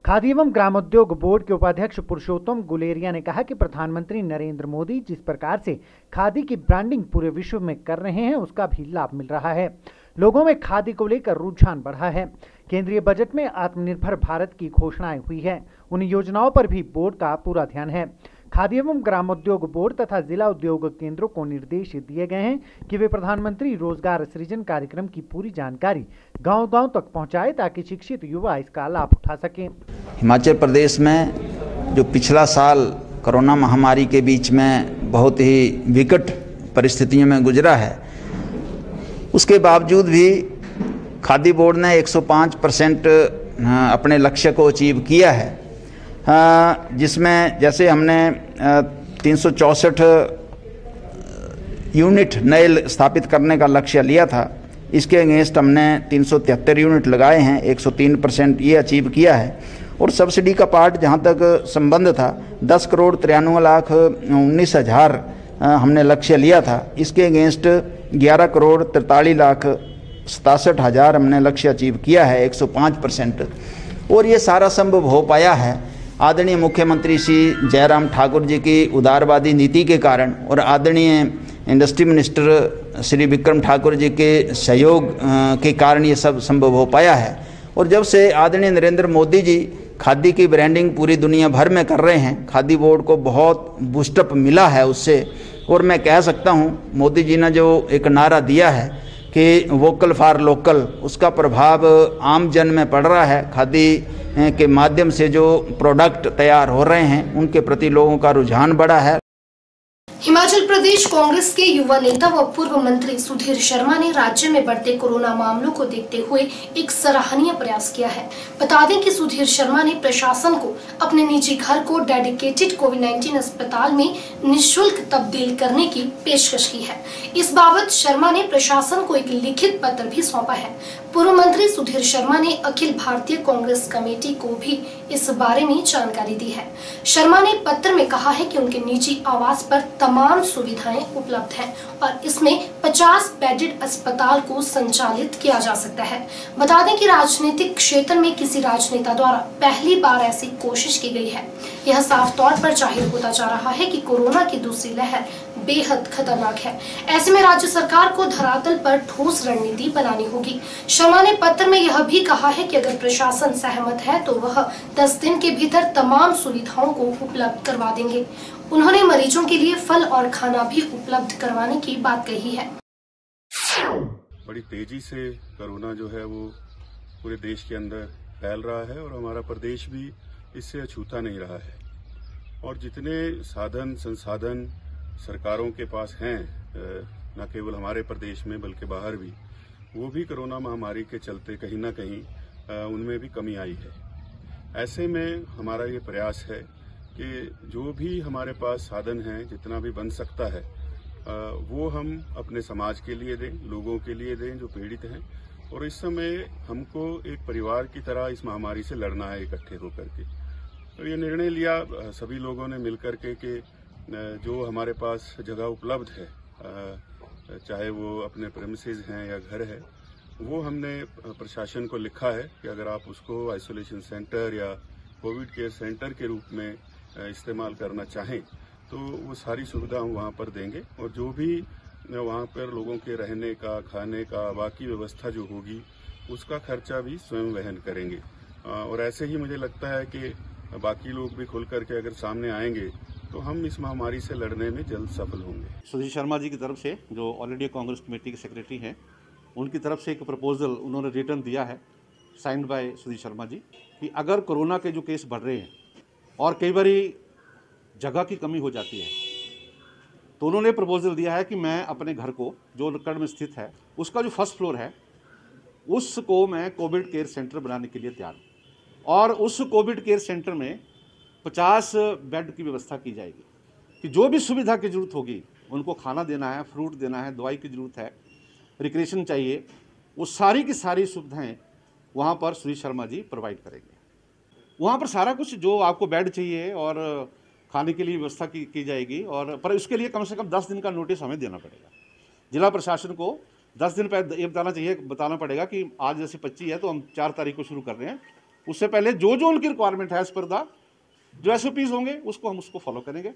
खादी एवं ग्रामोद्योग बोर्ड के उपाध्यक्ष पुरुषोत्तम गुलेरिया ने कहा कि प्रधानमंत्री नरेंद्र मोदी जिस प्रकार से खादी की ब्रांडिंग पूरे विश्व में कर रहे हैं उसका भी लाभ मिल रहा है। लोगों में खादी को लेकर रुझान बढ़ा है। केंद्रीय बजट में आत्मनिर्भर भारत की घोषणाएं हुई है, उन योजनाओं पर भी बोर्ड का पूरा ध्यान है। खादी एवं ग्रामोद्योग बोर्ड तथा जिला उद्योग केंद्रों को निर्देश दिए गए हैं कि वे प्रधानमंत्री रोजगार सृजन कार्यक्रम की पूरी जानकारी गांव-गांव तक पहुंचाए ताकि शिक्षित युवा इसका लाभ उठा सकें। हिमाचल प्रदेश में जो पिछला साल कोरोना महामारी के बीच में बहुत ही विकट परिस्थितियों में गुजरा है, उसके बावजूद भी खादी बोर्ड ने 105% अपने लक्ष्य को अचीव किया है, जिसमें जैसे हमने 364 यूनिट नए स्थापित करने का लक्ष्य लिया था, इसके अगेंस्ट हमने 373 यूनिट लगाए हैं, 103% ये अचीव किया है। और सब्सिडी का पार्ट जहाँ तक संबंध था 10,93,19,000 हमने लक्ष्य लिया था, इसके अगेंस्ट 11,43,67,000 हमने लक्ष्य अचीव किया है, 105%। और ये सारा संभव हो पाया है आदरणीय मुख्यमंत्री श्री जयराम ठाकुर जी की उदारवादी नीति के कारण और आदरणीय इंडस्ट्री मिनिस्टर श्री विक्रम ठाकुर जी के सहयोग के कारण ये सब संभव हो पाया है। और जब से आदरणीय नरेंद्र मोदी जी खादी की ब्रांडिंग पूरी दुनिया भर में कर रहे हैं, खादी बोर्ड को बहुत बूस्टअप मिला है उससे। और मैं कह सकता हूँ मोदी जी ने जो एक नारा दिया है कि वोकल फॉर लोकल, उसका प्रभाव आम जन में पड़ रहा है। खादी के माध्यम से जो प्रोडक्ट तैयार हो रहे हैं उनके प्रति लोगों का रुझान बढ़ा है। हिमाचल प्रदेश कांग्रेस के युवा नेता व पूर्व मंत्री सुधीर शर्मा ने राज्य में बढ़ते कोरोना मामलों को देखते हुए एक सराहनीय प्रयास किया है। बता दें कि सुधीर शर्मा ने प्रशासन को अपने निजी घर को डेडिकेटेड कोविड-19 अस्पताल में निःशुल्क तब्दील करने की पेशकश की है। इस बाबत शर्मा ने प्रशासन को एक लिखित पत्र भी सौंपा है। पूर्व मंत्री सुधीर शर्मा ने अखिल भारतीय कांग्रेस कमेटी को भी इस बारे में जानकारी दी है। शर्मा ने पत्र में कहा है कि उनके निजी आवास पर तमाम सुविधाएं उपलब्ध हैं और इसमें 50 बेडेड अस्पताल को संचालित किया जा सकता है। बता दें कि राजनीतिक क्षेत्र में किसी राजनेता द्वारा पहली बार ऐसी कोशिश की गई है। यह साफ तौर पर जाहिर होता जा रहा है कि कोरोना की दूसरी लहर बेहद खतरनाक है। ऐसे में राज्य सरकार को धरातल पर ठोस रणनीति बनानी होगी। शर्मा ने पत्र में यह भी कहा है कि अगर प्रशासन सहमत है तो वह 10 दिन के भीतर तमाम सुविधाओं को उपलब्ध करवा देंगे। उन्होंने मरीजों के लिए फल और खाना भी उपलब्ध करवाने की बात कही है। बड़ी तेजी से कोरोना जो है वो पूरे देश के अंदर फैल रहा है और हमारा प्रदेश भी इससे अछूता नहीं रहा है। और जितने साधन संसाधन सरकारों के पास हैं, न केवल हमारे प्रदेश में बल्कि बाहर भी, वो भी कोरोना महामारी के चलते कहीं ना कहीं उनमें भी कमी आई है। ऐसे में हमारा ये प्रयास है कि जो भी हमारे पास साधन हैं, जितना भी बन सकता है, वो हम अपने समाज के लिए दें, लोगों के लिए दें जो पीड़ित हैं। और इस समय हमको एक परिवार की तरह इस महामारी से लड़ना है इकट्ठे होकर के। तो ये निर्णय लिया सभी लोगों ने मिलकर के कि जो हमारे पास जगह उपलब्ध है, चाहे वो अपने प्रेमिसेस हैं या घर है, वो हमने प्रशासन को लिखा है कि अगर आप उसको आइसोलेशन सेंटर या कोविड केयर सेंटर के रूप में इस्तेमाल करना चाहें तो वो सारी सुविधा हम वहाँ पर देंगे। और जो भी वहाँ पर लोगों के रहने का, खाने का, बाकी व्यवस्था जो होगी उसका खर्चा भी स्वयं वहन करेंगे। और ऐसे ही मुझे लगता है कि बाकी लोग भी खुल करके अगर सामने आएंगे तो हम इस महामारी से लड़ने में जल्द सफल होंगे। सुधीर शर्मा जी की तरफ से, जो ऑल इंडिया कांग्रेस कमेटी के सेक्रेटरी हैं, उनकी तरफ से एक प्रपोजल उन्होंने रिटर्न दिया है, साइंड बाय सुधीर शर्मा जी, कि अगर कोरोना के जो केस बढ़ रहे हैं और कई बार जगह की कमी हो जाती है, तो उन्होंने प्रपोजल दिया है कि मैं अपने घर को, जो नक्कड़ में स्थित है, उसका जो फर्स्ट फ्लोर है उसको मैं कोविड केयर सेंटर बनाने के लिए तैयार हूँ। और उस कोविड केयर सेंटर में 50 बेड की व्यवस्था की जाएगी कि जो भी सुविधा की जरूरत होगी, उनको खाना देना है, फ्रूट देना है, दवाई की जरूरत है, रिक्रिएशन चाहिए, वो सारी की सारी सुविधाएं वहाँ पर सुधीर शर्मा जी प्रोवाइड करेंगे। वहाँ पर सारा कुछ जो आपको बेड चाहिए और खाने के लिए व्यवस्था की जाएगी। और पर उसके लिए कम से कम 10 दिन का नोटिस हमें देना पड़ेगा। जिला प्रशासन को 10 दिन पहले ये बताना पड़ेगा कि आज जैसे 25 है तो हम 4 तारीख को शुरू कर रहे हैं। उससे पहले जो उनकी रिक्वायरमेंट है एज पर द जो SOPs होंगे हम उसको फॉलो करेंगे,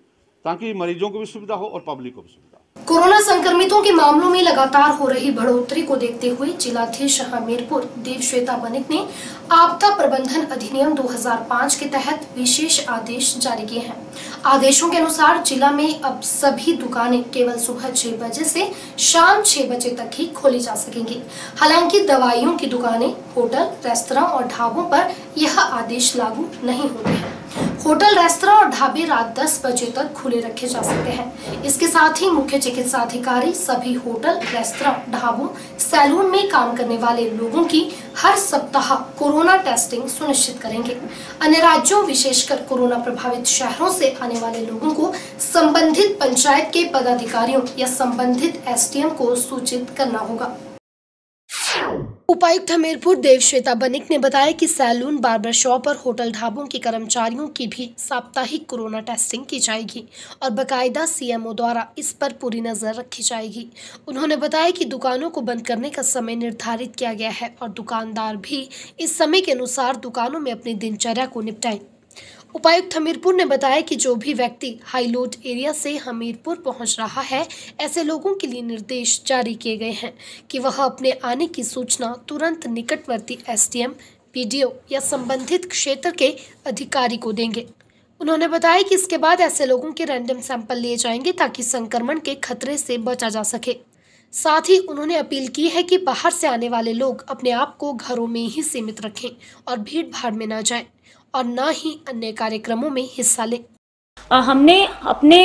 ताकि मरीजों को भी सुविधा हो और पब्लिक को भी सुविधा हो। कोरोना संक्रमितों के मामलों में लगातार हो रही बढ़ोतरी को देखते हुए जिलाधीश हमीरपुर देवश्वेता बनिक ने आपदा प्रबंधन अधिनियम 2005 के तहत विशेष आदेश जारी किए हैं। आदेशों के अनुसार जिला में अब सभी दुकानें केवल सुबह 6 बजे से शाम 6 बजे तक ही खोली जा सकेंगी। हालांकि दवाइयों की दुकानें, होटल, रेस्तरां और ढाबों पर यह आदेश लागू नहीं होते हैं। होटल, रेस्तरां और ढाबे रात 10 बजे तक खुले रखे जा सकते हैं। इसके साथ ही मुख्य चिकित्सा अधिकारी सभी होटल, रेस्तरां, ढाबों, सैलून में काम करने वाले लोगों की हर सप्ताह कोरोना टेस्टिंग सुनिश्चित करेंगे। अन्य राज्यों, विशेषकर कोरोना प्रभावित शहरों से आने वाले लोगों को संबंधित पंचायत के पदाधिकारियों या संबंधित SDM को सूचित करना होगा। उपायुक्त हमीरपुर देवश्वेता बनिक ने बताया कि सैलून, बार्बर शॉप और होटल, ढाबों के कर्मचारियों की भी साप्ताहिक कोरोना टेस्टिंग की जाएगी और बकायदा CMO द्वारा इस पर पूरी नजर रखी जाएगी। उन्होंने बताया कि दुकानों को बंद करने का समय निर्धारित किया गया है और दुकानदार भी इस समय के अनुसार दुकानों में अपनी दिनचर्या को निपटाएं। उपायुक्त हमीरपुर ने बताया कि जो भी व्यक्ति हाई लोड एरिया से हमीरपुर पहुंच रहा है, ऐसे लोगों के लिए निर्देश जारी किए गए हैं कि वह अपने आने की सूचना तुरंत निकटवर्ती SDM, PDO या संबंधित क्षेत्र के अधिकारी को देंगे। उन्होंने बताया कि इसके बाद ऐसे लोगों के रैंडम सैंपल लिए जाएंगे ताकि संक्रमण के खतरे से बचा जा सके। साथ ही उन्होंने अपील की है कि बाहर से आने वाले लोग अपने आप को घरों में ही सीमित रखें और भीड़ भाड़ में न जाएं और न ही अन्य कार्यक्रमों में हिस्सा लें। हमने अपने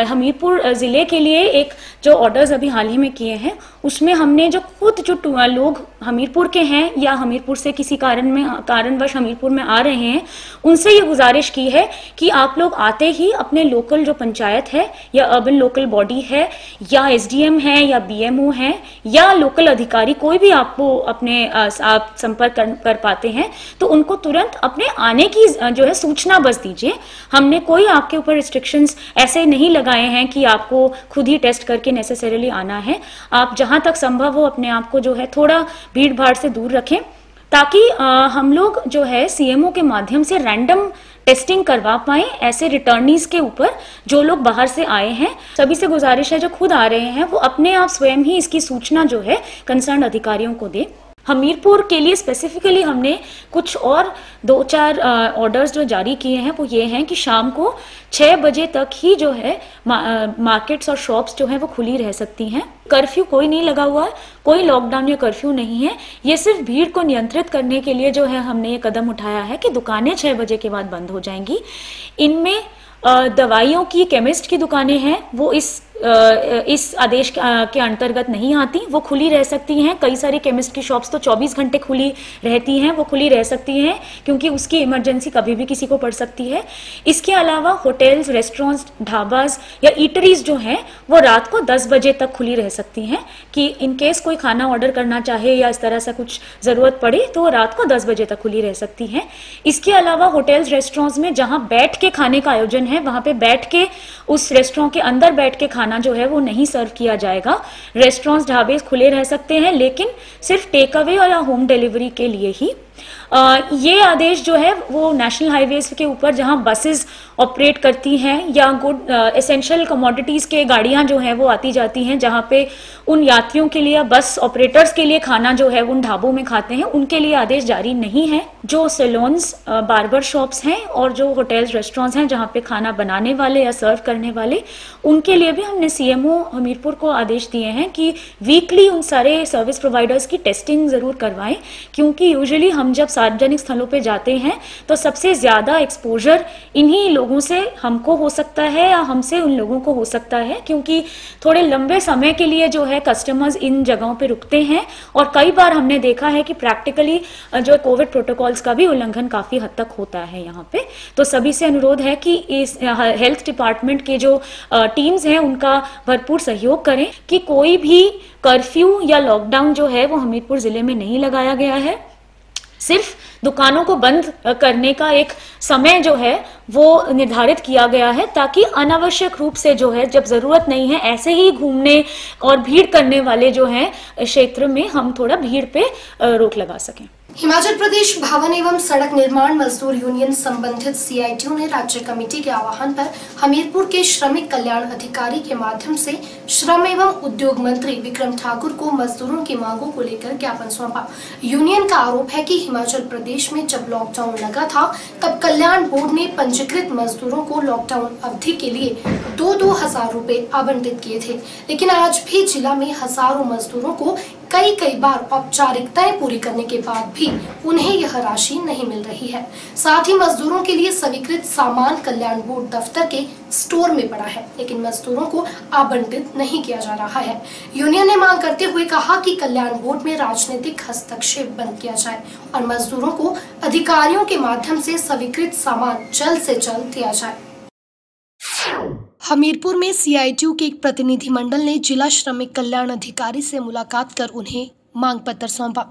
हमीरपुर ज़िले के लिए एक जो ऑर्डर्स अभी हाल ही में किए हैं, उसमें हमने जो खुद जो लोग हमीरपुर के हैं या हमीरपुर से किसी कारणवश हमीरपुर में आ रहे हैं, उनसे ये गुजारिश की है कि आप लोग आते ही अपने लोकल जो पंचायत है या अर्बन लोकल बॉडी है या SDM है या BMO है या लोकल अधिकारी, कोई भी आपको अपने आप संपर्क कर पाते हैं, तो उनको तुरंत अपने आने की जो है सूचना बस दीजिए। हमने कोई आपके ऊपर रिस्ट्रिक्शंस ऐसे नहीं लगाए हैं कि आपको खुद ही टेस्ट करके नेसेसरीली आना है। आप जहां तक संभव हो अपने आप को जो है थोड़ा भीड़ भाड़ से दूर रखें, ताकि हम लोग जो है CMO के माध्यम से रैंडम टेस्टिंग करवा पाए ऐसे रिटर्नीज के ऊपर जो लोग बाहर से आए हैं। सभी से गुजारिश है जो खुद आ रहे हैं वो अपने आप स्वयं ही इसकी सूचना जो है कंसर्न अधिकारियों को दे। हमीरपुर के लिए स्पेसिफिकली हमने कुछ और 2-4 ऑर्डर्स जो जारी किए हैं वो ये हैं कि शाम को 6 बजे तक ही जो है मार्केट्स और शॉप्स जो है वो खुली रह सकती हैं। कर्फ्यू कोई नहीं लगा हुआ है, कोई लॉकडाउन या कर्फ्यू नहीं है, ये सिर्फ भीड़ को नियंत्रित करने के लिए जो है हमने ये कदम उठाया है कि दुकानें 6 बजे के बाद बंद हो जाएंगी। इनमें दवाइयों की, केमिस्ट की दुकानें हैं वो इस आदेश के अंतर्गत नहीं आती, वो खुली रह सकती हैं। कई सारी केमिस्ट की शॉप्स तो 24 घंटे खुली रहती हैं, वो खुली रह सकती हैं क्योंकि उसकी इमरजेंसी कभी भी किसी को पड़ सकती है। इसके अलावा होटल्स, रेस्टोरेंट्स, ढाबाज या ईटरीज जो हैं वो रात को 10 बजे तक खुली रह सकती हैं कि इन केस कोई खाना ऑर्डर करना चाहे या इस तरह से कुछ ज़रूरत पड़े तो वो रात को 10 बजे तक खुली रह सकती हैं। इसके अलावा होटल्स, रेस्टोरेंट्स में जहाँ बैठ के खाने का आयोजन है वहाँ पे बैठ के उस रेस्टोरेंट के अंदर बैठ के खाना जो है वो नहीं सर्व किया जाएगा। रेस्टोरेंट्स, ढाबे खुले रह सकते हैं लेकिन सिर्फ टेक अवे या होम डिलीवरी के लिए ही। ये आदेश जो है वो नेशनल हाईवेज के ऊपर जहां बसेस ऑपरेट करती हैं या गुड एसेंशियल कमोडिटीज के गाड़ियां जो हैं वो आती जाती हैं, जहां पे उन यात्रियों के लिए, बस ऑपरेटर्स के लिए खाना जो है उन ढाबों में खाते हैं, उनके लिए आदेश जारी नहीं है। जो सैलून्स, बार्बर शॉप्स हैं और जो होटल्स, रेस्टोरेंट्स हैं जहाँ पे खाना बनाने वाले या सर्व करने वाले, उनके लिए भी हमने सीएमओ हमीरपुर को आदेश दिए हैं कि वीकली उन सारे सर्विस प्रोवाइडर्स की टेस्टिंग जरूर करवाएं, क्योंकि यूजुअली हम जब सार्वजनिक स्थलों पे जाते हैं तो सबसे ज्यादा एक्सपोजर इन्हीं लोगों से हमको हो सकता है या हमसे उन लोगों को हो सकता है, क्योंकि थोड़े लंबे समय के लिए जो है कस्टमर्स इन जगहों पे रुकते हैं और कई बार हमने देखा है कि प्रैक्टिकली जो कोविड प्रोटोकॉल्स का भी उल्लंघन काफी हद तक होता है यहाँ पे। तो सभी से अनुरोध है कि इस हेल्थ डिपार्टमेंट के जो टीम्स हैं उनका भरपूर सहयोग करें कि कोई भी कर्फ्यू या लॉकडाउन जो है वो हमीरपुर जिले में नहीं लगाया गया है। सिर्फ दुकानों को बंद करने का एक समय जो है वो निर्धारित किया गया है ताकि अनावश्यक रूप से जो है, जब जरूरत नहीं है, ऐसे ही घूमने और भीड़ करने वाले जो हैं क्षेत्र में हम थोड़ा भीड़ पे रोक लगा सकें। हिमाचल प्रदेश भवन एवं सड़क निर्माण मजदूर यूनियन संबंधित सीआईटीयू ने राज्य कमेटी के आह्वान पर हमीरपुर के श्रमिक कल्याण अधिकारी के माध्यम से श्रम एवं उद्योग मंत्री विक्रम ठाकुर को मजदूरों की मांगों को लेकर ज्ञापन सौंपा। यूनियन का आरोप है कि हिमाचल प्रदेश में जब लॉकडाउन लगा था तब कल्याण बोर्ड ने पंजीकृत मजदूरों को लॉकडाउन अवधि के लिए 2-2 हजार रुपए आवंटित किए थे, लेकिन आज भी जिला में हजारों मजदूरों को कई बार औपचारिकताएं पूरी करने के बाद भी उन्हें यह राशि नहीं मिल रही है। साथ ही मजदूरों के लिए स्वीकृत सामान कल्याण बोर्ड दफ्तर के स्टोर में पड़ा है, लेकिन मजदूरों को आवंटित नहीं किया जा रहा है। यूनियन ने मांग करते हुए कहा कि कल्याण बोर्ड में राजनीतिक हस्तक्षेप बंद किया जाए और मजदूरों को अधिकारियों के माध्यम से स्वीकृत सामान जल्द से जल्द दिया जाए। हमीरपुर में सीआईटीयू के एक प्रतिनिधिमंडल ने जिला श्रमिक कल्याण अधिकारी से मुलाकात कर उन्हें मांग पत्र सौंपा।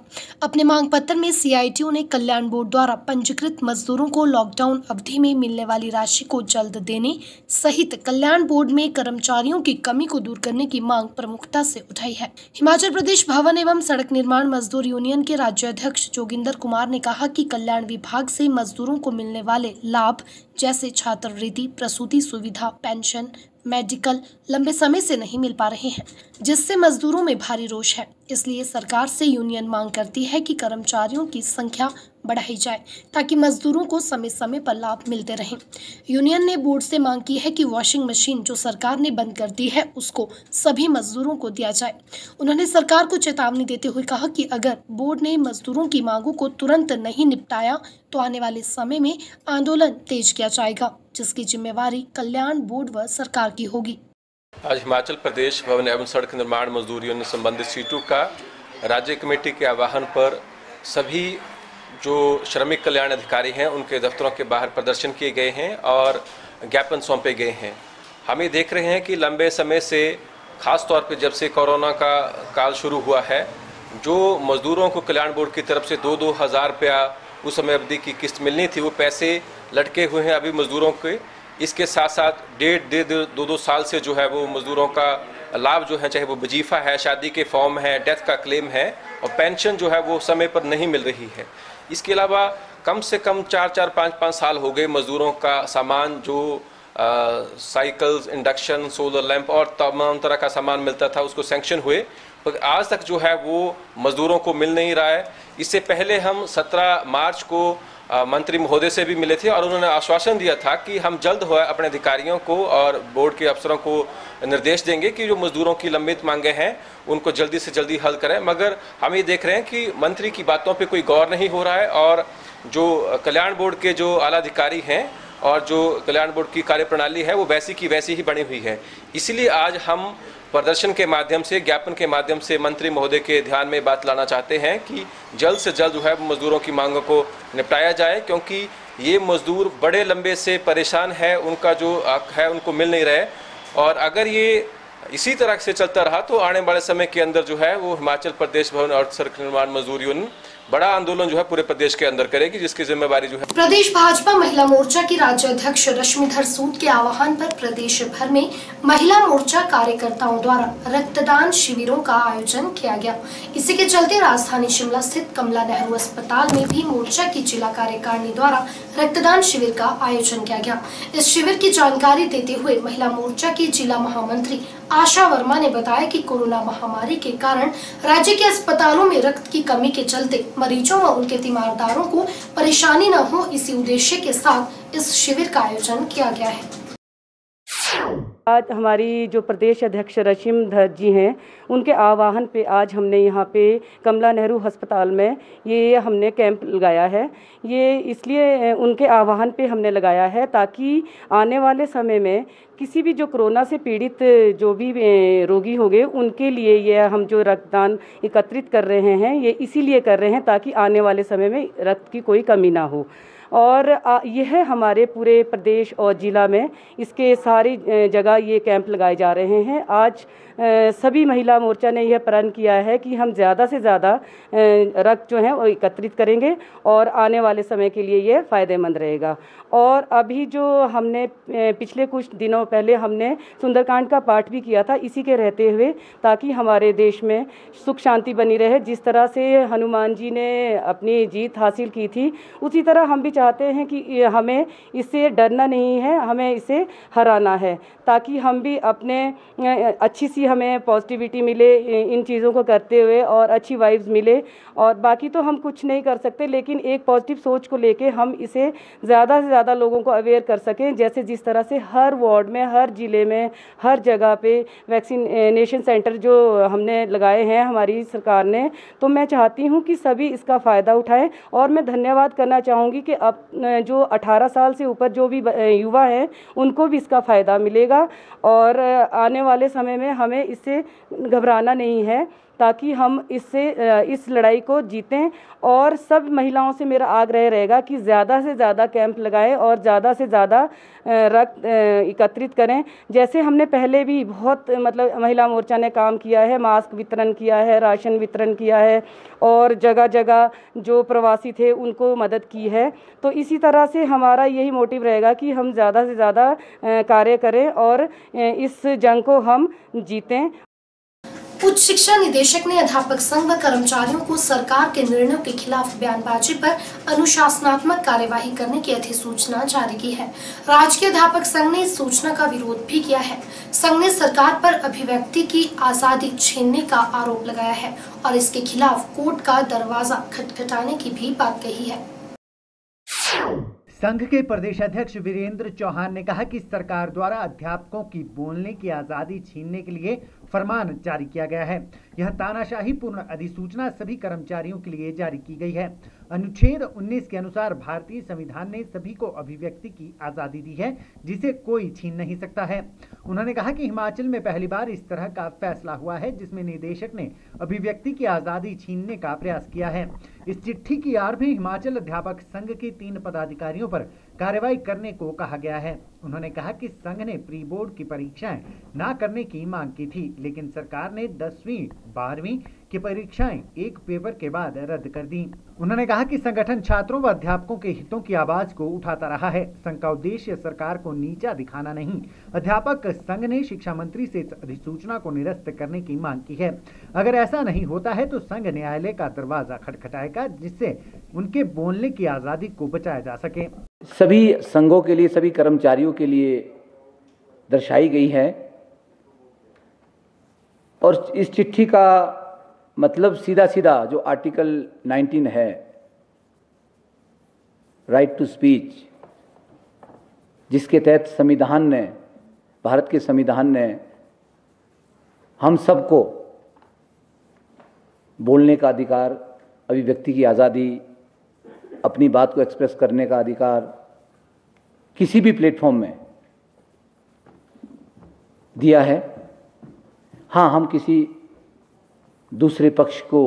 अपने मांग पत्र में सीआईटीयू ने कल्याण बोर्ड द्वारा पंजीकृत मजदूरों को लॉकडाउन अवधि में मिलने वाली राशि को जल्द देने सहित कल्याण बोर्ड में कर्मचारियों की कमी को दूर करने की मांग प्रमुखता से उठाई है। हिमाचल प्रदेश भवन एवं सड़क निर्माण मजदूर यूनियन के राज्य अध्यक्ष जोगिंदर कुमार ने कहा कि कल्याण विभाग से मजदूरों को मिलने वाले लाभ जैसे छात्रवृत्ति, प्रसूति सुविधा, पेंशन, मेडिकल लंबे समय से नहीं मिल पा रहे हैं, जिससे मजदूरों में भारी रोष है। इसलिए सरकार से यूनियन मांग करती है कि कर्मचारियों की संख्या बढ़ाई जाए ताकि मजदूरों को समय समय पर लाभ मिलते रहें। यूनियन ने बोर्ड से मांग की है कि वॉशिंग मशीन जो सरकार ने बंद कर दी है उसको सभी मजदूरों को दिया जाए। उन्होंने सरकार को चेतावनी देते हुए कहा कि अगर बोर्ड ने मजदूरों की मांगों को तुरंत नहीं निपटाया तो आने वाले समय में आंदोलन तेज किया जाएगा, जिसकी जिम्मेवारी कल्याण बोर्ड व सरकार की होगी। आज हिमाचल प्रदेश भवन एवं सड़क निर्माण मजदूर यूनियन संबंधित सीटू का राज्य कमेटी के आह्वान पर सभी जो श्रमिक कल्याण अधिकारी हैं उनके दफ्तरों के बाहर प्रदर्शन किए गए हैं और ज्ञापन सौंपे गए हैं। हम ये देख रहे हैं कि लंबे समय से, खास तौर पे जब से कोरोना का काल शुरू हुआ है, जो मजदूरों को कल्याण बोर्ड की तरफ से 2-2 हज़ार रुपया उस समय अवधि की किस्त मिलनी थी, वो पैसे लटके हुए हैं अभी मजदूरों के। इसके साथ साथ 1.5-2 साल से जो है वो मजदूरों का लाभ जो है, चाहे वो वजीफा है, शादी के फॉर्म है, डेथ का क्लेम है और पेंशन जो है वो समय पर नहीं मिल रही है। इसके अलावा कम से कम 4-4, 5-5 साल हो गए मजदूरों का सामान जो साइकिल्स, इंडक्शन, सोलर लैंप और तमाम तरह का सामान मिलता था उसको सैंक्शन हुए, पर आज तक जो है वो मजदूरों को मिल नहीं रहा है। इससे पहले हम 17 मार्च को मंत्री महोदय से भी मिले थे और उन्होंने आश्वासन दिया था कि हम जल्द हो अपने अधिकारियों को और बोर्ड के अफसरों को निर्देश देंगे कि जो मजदूरों की लंबित मांगे हैं उनको जल्दी से जल्दी हल करें। मगर हम ये देख रहे हैं कि मंत्री की बातों पे कोई गौर नहीं हो रहा है और जो कल्याण बोर्ड के जो आला अधिकारी हैं और जो कल्याण बोर्ड की कार्यप्रणाली है वो वैसी की वैसी ही बनी हुई है। इसलिए आज हम प्रदर्शन के माध्यम से, ज्ञापन के माध्यम से मंत्री महोदय के ध्यान में बात लाना चाहते हैं कि जल्द से जल्द जो है मजदूरों की मांगों को निपटाया जाए, क्योंकि ये मजदूर बड़े लंबे से परेशान है, उनका जो हक है उनको मिल नहीं रहे और अगर ये इसी तरह से चलता रहा तो आने वाले समय के अंदर जो है वो हिमाचल प्रदेश भवन और सड़क निर्माण मजदूर यूनियन बड़ा आंदोलन जो है पूरे प्रदेश के अंदर करेगी, जिसकी जिम्मेवारी जो है। प्रदेश भाजपा महिला मोर्चा की राज्य अध्यक्ष रश्मिधर सूद के आह्वान पर प्रदेश भर में महिला मोर्चा कार्यकर्ताओं द्वारा रक्तदान शिविरों का आयोजन किया गया। इसी के चलते राजधानी शिमला स्थित कमला नेहरू अस्पताल में भी मोर्चा की जिला कार्यकारिणी द्वारा रक्तदान शिविर का आयोजन किया गया। इस शिविर की जानकारी देते हुए महिला मोर्चा की जिला महामंत्री आशा वर्मा ने बताया कि कोरोना महामारी के कारण राज्य के अस्पतालों में रक्त की कमी के चलते मरीजों व उनके तीमारदारों को परेशानी न हो, इसी उद्देश्य के साथ इस शिविर का आयोजन किया गया है। आज हमारी जो प्रदेश अध्यक्ष रश्मिधर जी हैं, उनके आह्वान पे आज हमने यहाँ पे कमला नेहरू अस्पताल में ये हमने कैंप लगाया है। ये इसलिए उनके आह्वान पे हमने लगाया है ताकि आने वाले समय में किसी भी जो कोरोना से पीड़ित जो भी रोगी होंगे उनके लिए ये हम जो रक्तदान एकत्रित कर रहे हैं, ये इसीलिए कर रहे हैं ताकि आने वाले समय में रक्त की कोई कमी ना हो। और यह हमारे पूरे प्रदेश और ज़िला में इसके सारी जगह ये कैंप लगाए जा रहे हैं। आज सभी महिला मोर्चा ने यह प्रण किया है कि हम ज़्यादा से ज़्यादा रक्त जो है वो एकत्रित करेंगे और आने वाले समय के लिए ये फ़ायदेमंद रहेगा। और अभी जो हमने पिछले कुछ दिनों पहले हमने सुंदरकांड का पाठ भी किया था, इसी के रहते हुए ताकि हमारे देश में सुख शांति बनी रहे। जिस तरह से हनुमान जी ने अपनी जीत हासिल की थी, उसी तरह हम भी चाहते हैं कि हमें इससे डरना नहीं है, हमें इसे हराना है, ताकि हम भी अपने अच्छी सी हमें पॉजिटिविटी मिले इन चीज़ों को करते हुए और अच्छी वाइब्स मिले। और बाकी तो हम कुछ नहीं कर सकते, लेकिन एक पॉजिटिव सोच को लेके हम इसे ज़्यादा से ज़्यादा लोगों को अवेयर कर सकें। जैसे जिस तरह से हर वार्ड में, हर ज़िले में, हर जगह पे वैक्सीनेशन सेंटर जो हमने लगाए हैं हमारी सरकार ने, तो मैं चाहती हूँ कि सभी इसका फ़ायदा उठाएं। और मैं धन्यवाद करना चाहूँगी कि अब जो 18 साल से ऊपर जो भी युवा हैं उनको भी इसका फ़ायदा मिलेगा और आने वाले समय में हमें इससे घबराना नहीं है, ताकि हम इस लड़ाई को जीतें। और सब महिलाओं से मेरा आग्रह रहेगा कि ज़्यादा से ज़्यादा कैंप लगाएं और ज़्यादा से ज़्यादा रक्त एकत्रित करें। जैसे हमने पहले भी बहुत महिला मोर्चा ने काम किया है, मास्क वितरण किया है, राशन वितरण किया है और जगह जगह जो प्रवासी थे उनको मदद की है। तो इसी तरह से हमारा यही मोटिव रहेगा कि हम ज़्यादा से ज़्यादा कार्य करें और इस जंग को हम जीतें। उच्च शिक्षा निदेशक ने अध्यापक संघ व कर्मचारियों को सरकार के निर्णयों के खिलाफ बयानबाजी पर अनुशासनात्मक कार्यवाही करने की अधिसूचना जारी की है। राज्य अध्यापक संघ ने इस सूचना का विरोध भी किया है। संघ ने सरकार पर अभिव्यक्ति की आजादी छीनने का आरोप लगाया है और इसके खिलाफ कोर्ट का दरवाजा खटखटाने की भी बात कही है। संघ के प्रदेश अध्यक्ष वीरेंद्र चौहान ने कहा कि सरकार द्वारा अध्यापकों की बोलने की आजादी छीनने के लिए फरमान जारी किया गया है। यह तानाशाही पूर्ण अधिसूचना सभी कर्मचारियों के लिए जारी की गई है। अनुच्छेद 19 के अनुसार भारतीय संविधान ने सभी को अभिव्यक्ति की आजादी दी है, जिसे कोई छीन नहीं सकता है। उन्होंने कहा कि हिमाचल में पहली बार इस तरह का फैसला हुआ है जिसमें निदेशक ने अभिव्यक्ति की आजादी छीनने का प्रयास किया है। इस चिट्ठी की आड़ में हिमाचल अध्यापक संघ के 3 पदाधिकारियों पर कार्रवाई करने को कहा गया है। उन्होंने कहा कि संघ ने प्री बोर्ड की परीक्षाएं ना करने की मांग की थी, लेकिन सरकार ने 10वीं 12वीं की परीक्षाएं एक पेपर के बाद रद्द कर दी। उन्होंने कहा कि संगठन छात्रों व अध्यापकों के हितों की आवाज को उठाता रहा है। संघ का उद्देश्य सरकार को नीचा दिखाना नहीं। अध्यापक संघ ने शिक्षा मंत्री से इस अधिसूचना को निरस्त करने की मांग की है। अगर ऐसा नहीं होता है तो संघ न्यायालय का दरवाजा खटखटाएगा, जिससे उनके बोलने की आज़ादी को बचाया जा सके। सभी संघों के लिए, सभी कर्मचारियों के लिए दर्शाई गई है और इस चिट्ठी का मतलब सीधा सीधा जो आर्टिकल 19 है, राइट टू स्पीच, जिसके तहत संविधान ने, भारत के संविधान ने हम सबको बोलने का अधिकार, अभिव्यक्ति की आज़ादी, अपनी बात को एक्सप्रेस करने का अधिकार किसी भी प्लेटफॉर्म में दिया है। हाँ, हम किसी दूसरे पक्ष को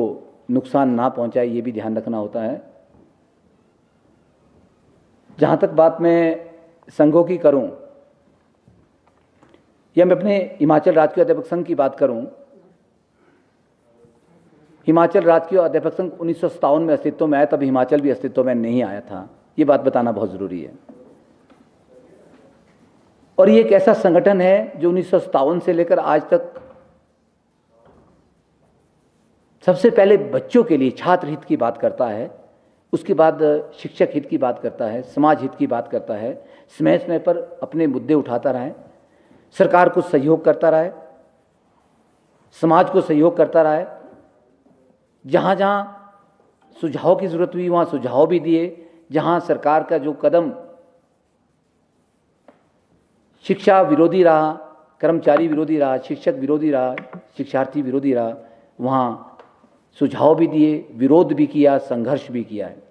नुकसान ना पहुंचाए, ये भी ध्यान रखना होता है। जहाँ तक बात मैं संघों की करूं या मैं अपने हिमाचल राजकीय अध्यापक संघ की बात करूं, हिमाचल राजकीय अध्यापक संघ 1957 में अस्तित्व में आया, तब हिमाचल भी अस्तित्व में नहीं आया था। ये बात बताना बहुत ज़रूरी है। और ये एक ऐसा संगठन है जो 1957 से लेकर आज तक सबसे पहले बच्चों के लिए छात्र हित की बात करता है, उसके बाद शिक्षक हित की बात करता है, समाज हित की बात करता है, समय समय पर अपने मुद्दे उठाता रहा है, सरकार को सहयोग करता रहा है, समाज को सहयोग करता रहा है, जहाँ जहाँ सुझाव की ज़रूरत हुई वहाँ सुझाव भी दिए, जहाँ सरकार का जो कदम शिक्षा विरोधी रहा, कर्मचारी विरोधी रहा, शिक्षक विरोधी रहा, शिक्षार्थी विरोधी रहा, वहाँ सुझाव भी दिए, विरोध भी किया, संघर्ष भी किया है।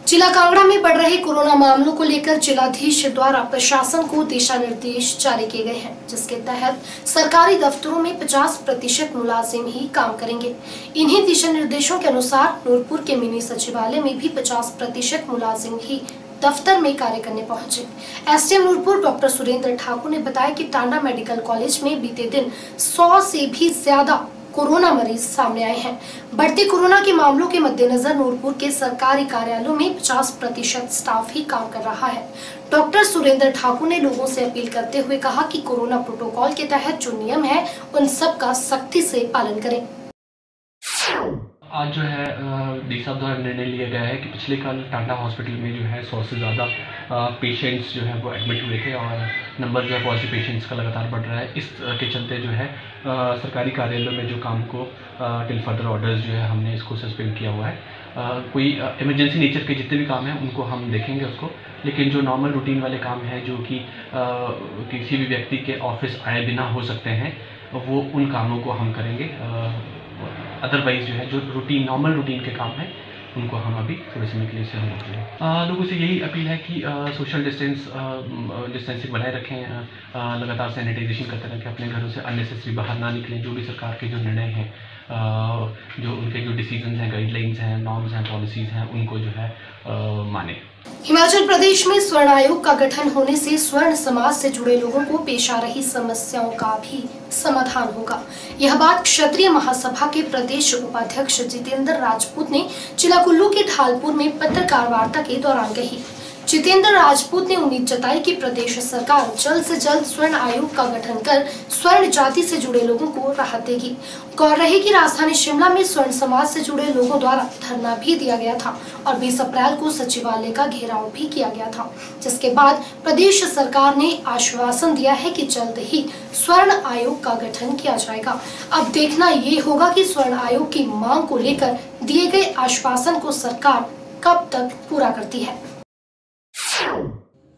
जिला कांगड़ा में बढ़ रहे कोरोना मामलों को लेकर जिलाधीश द्वारा प्रशासन को दिशा निर्देश जारी किए गए हैं, जिसके तहत सरकारी दफ्तरों में 50% मुलाजिम ही काम करेंगे। इन्हीं दिशा निर्देशों के अनुसार नूरपुर के मिनी सचिवालय में भी 50% मुलाजिम ही दफ्तर में कार्य करने पहुंचे। एसडीएम नूरपुर डॉक्टर सुरेंद्र ठाकुर ने बताया कि टांडा मेडिकल कॉलेज में बीते दिन 100 से भी ज्यादा कोरोना मरीज सामने आए हैं। बढ़ते कोरोना के मामलों के मद्देनजर नूरपुर के सरकारी कार्यालयों में 50% स्टाफ ही काम कर रहा है। डॉक्टर सुरेंद्र ठाकुर ने लोगों से अपील करते हुए कहा कि कोरोना प्रोटोकॉल के तहत जो नियम है उन सब का सख्ती से पालन करें। आज जो है डी साहब द्वारा निर्णय लिया गया है कि पिछले कल टांडा हॉस्पिटल में जो है 100 से ज़्यादा पेशेंट्स जो है वो एडमिट हुए थे और नंबर जो है पॉजिटिव पेशेंट्स का लगातार बढ़ रहा है। इस के चलते जो है सरकारी कार्यालयों में जो काम को टिल फर्दर ऑर्डर्स जो है हमने इसको सस्पेंड किया हुआ है। कोई इमरजेंसी नेचर के जितने भी काम हैं उनको हम देखेंगे उसको, लेकिन जो नॉर्मल रूटीन वाले काम हैं जो कि किसी भी व्यक्ति के ऑफिस आए बिना हो सकते हैं, वो उन कामों को हम करेंगे। अदरवाइज जो है जो रूटीन नॉर्मल रूटीन के काम हैं उनको हम अभी थोड़े समय के लिए से हम रखेंगे। लोगों से यही अपील है कि सोशल डिस्टेंसिंग बनाए रखें, लगातार सैनिटाइजेशन करते रहें, अपने घरों से अननेसेसरी बाहर ना निकलें। जो भी सरकार के जो निर्णय हैं, जो उनके जो डिसीजंस हैं, गाइडलाइंस हैं, नॉर्म्स हैं, पॉलिसीज़ हैं, उनको जो है माने। हिमाचल प्रदेश में स्वर्ण आयोग का गठन होने से स्वर्ण समाज से जुड़े लोगों को पेश आ रही समस्याओं का भी समाधान होगा। यह बात क्षत्रिय महासभा के प्रदेश उपाध्यक्ष जितेंद्र राजपूत ने जिला कुल्लू के ढालपुर में पत्रकार वार्ता के दौरान कही। जितेंद्र राजपूत ने उम्मीद जताई कि प्रदेश सरकार जल्द से जल्द स्वर्ण आयोग का गठन कर स्वर्ण जाति से जुड़े लोगों को राहत देगी। गौर रहे कि राजधानी शिमला में स्वर्ण समाज से जुड़े लोगों द्वारा धरना भी दिया गया था और 20 अप्रैल को सचिवालय का घेराव भी किया गया था, जिसके बाद प्रदेश सरकार ने आश्वासन दिया है कि जल्द ही स्वर्ण आयोग का गठन किया जाएगा। अब देखना ये होगा कि स्वर्ण आयोग की मांग को लेकर दिए गए आश्वासन को सरकार कब तक पूरा करती है।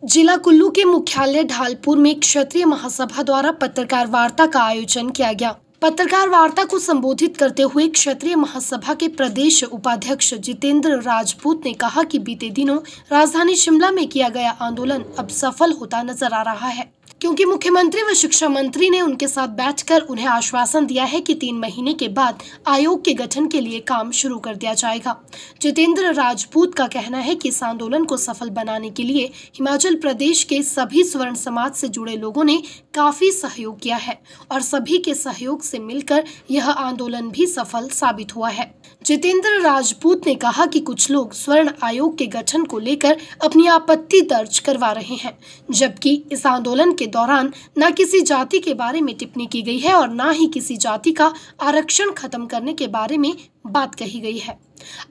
जिला कुल्लू के मुख्यालय ढालपुर में क्षत्रिय महासभा द्वारा पत्रकार वार्ता का आयोजन किया गया। पत्रकार वार्ता को संबोधित करते हुए क्षत्रिय महासभा के प्रदेश उपाध्यक्ष जितेंद्र राजपूत ने कहा कि बीते दिनों राजधानी शिमला में किया गया आंदोलन अब सफल होता नजर आ रहा है, क्योंकि मुख्यमंत्री व शिक्षा मंत्री ने उनके साथ बैठकर उन्हें आश्वासन दिया है कि 3 महीने के बाद आयोग के गठन के लिए काम शुरू कर दिया जाएगा। जितेंद्र राजपूत का कहना है कि इस आंदोलन को सफल बनाने के लिए हिमाचल प्रदेश के सभी स्वर्ण समाज से जुड़े लोगों ने काफी सहयोग किया है और सभी के सहयोग से मिलकर यह आंदोलन भी सफल साबित हुआ है। जितेंद्र राजपूत ने कहा कि कुछ लोग स्वर्ण आयोग के गठन को लेकर अपनी आपत्ति दर्ज करवा रहे हैं, जबकि इस आंदोलन के दौरान न किसी जाति के बारे में टिप्पणी की गई है और न ही किसी जाति का आरक्षण खत्म करने के बारे में बात कही गई है।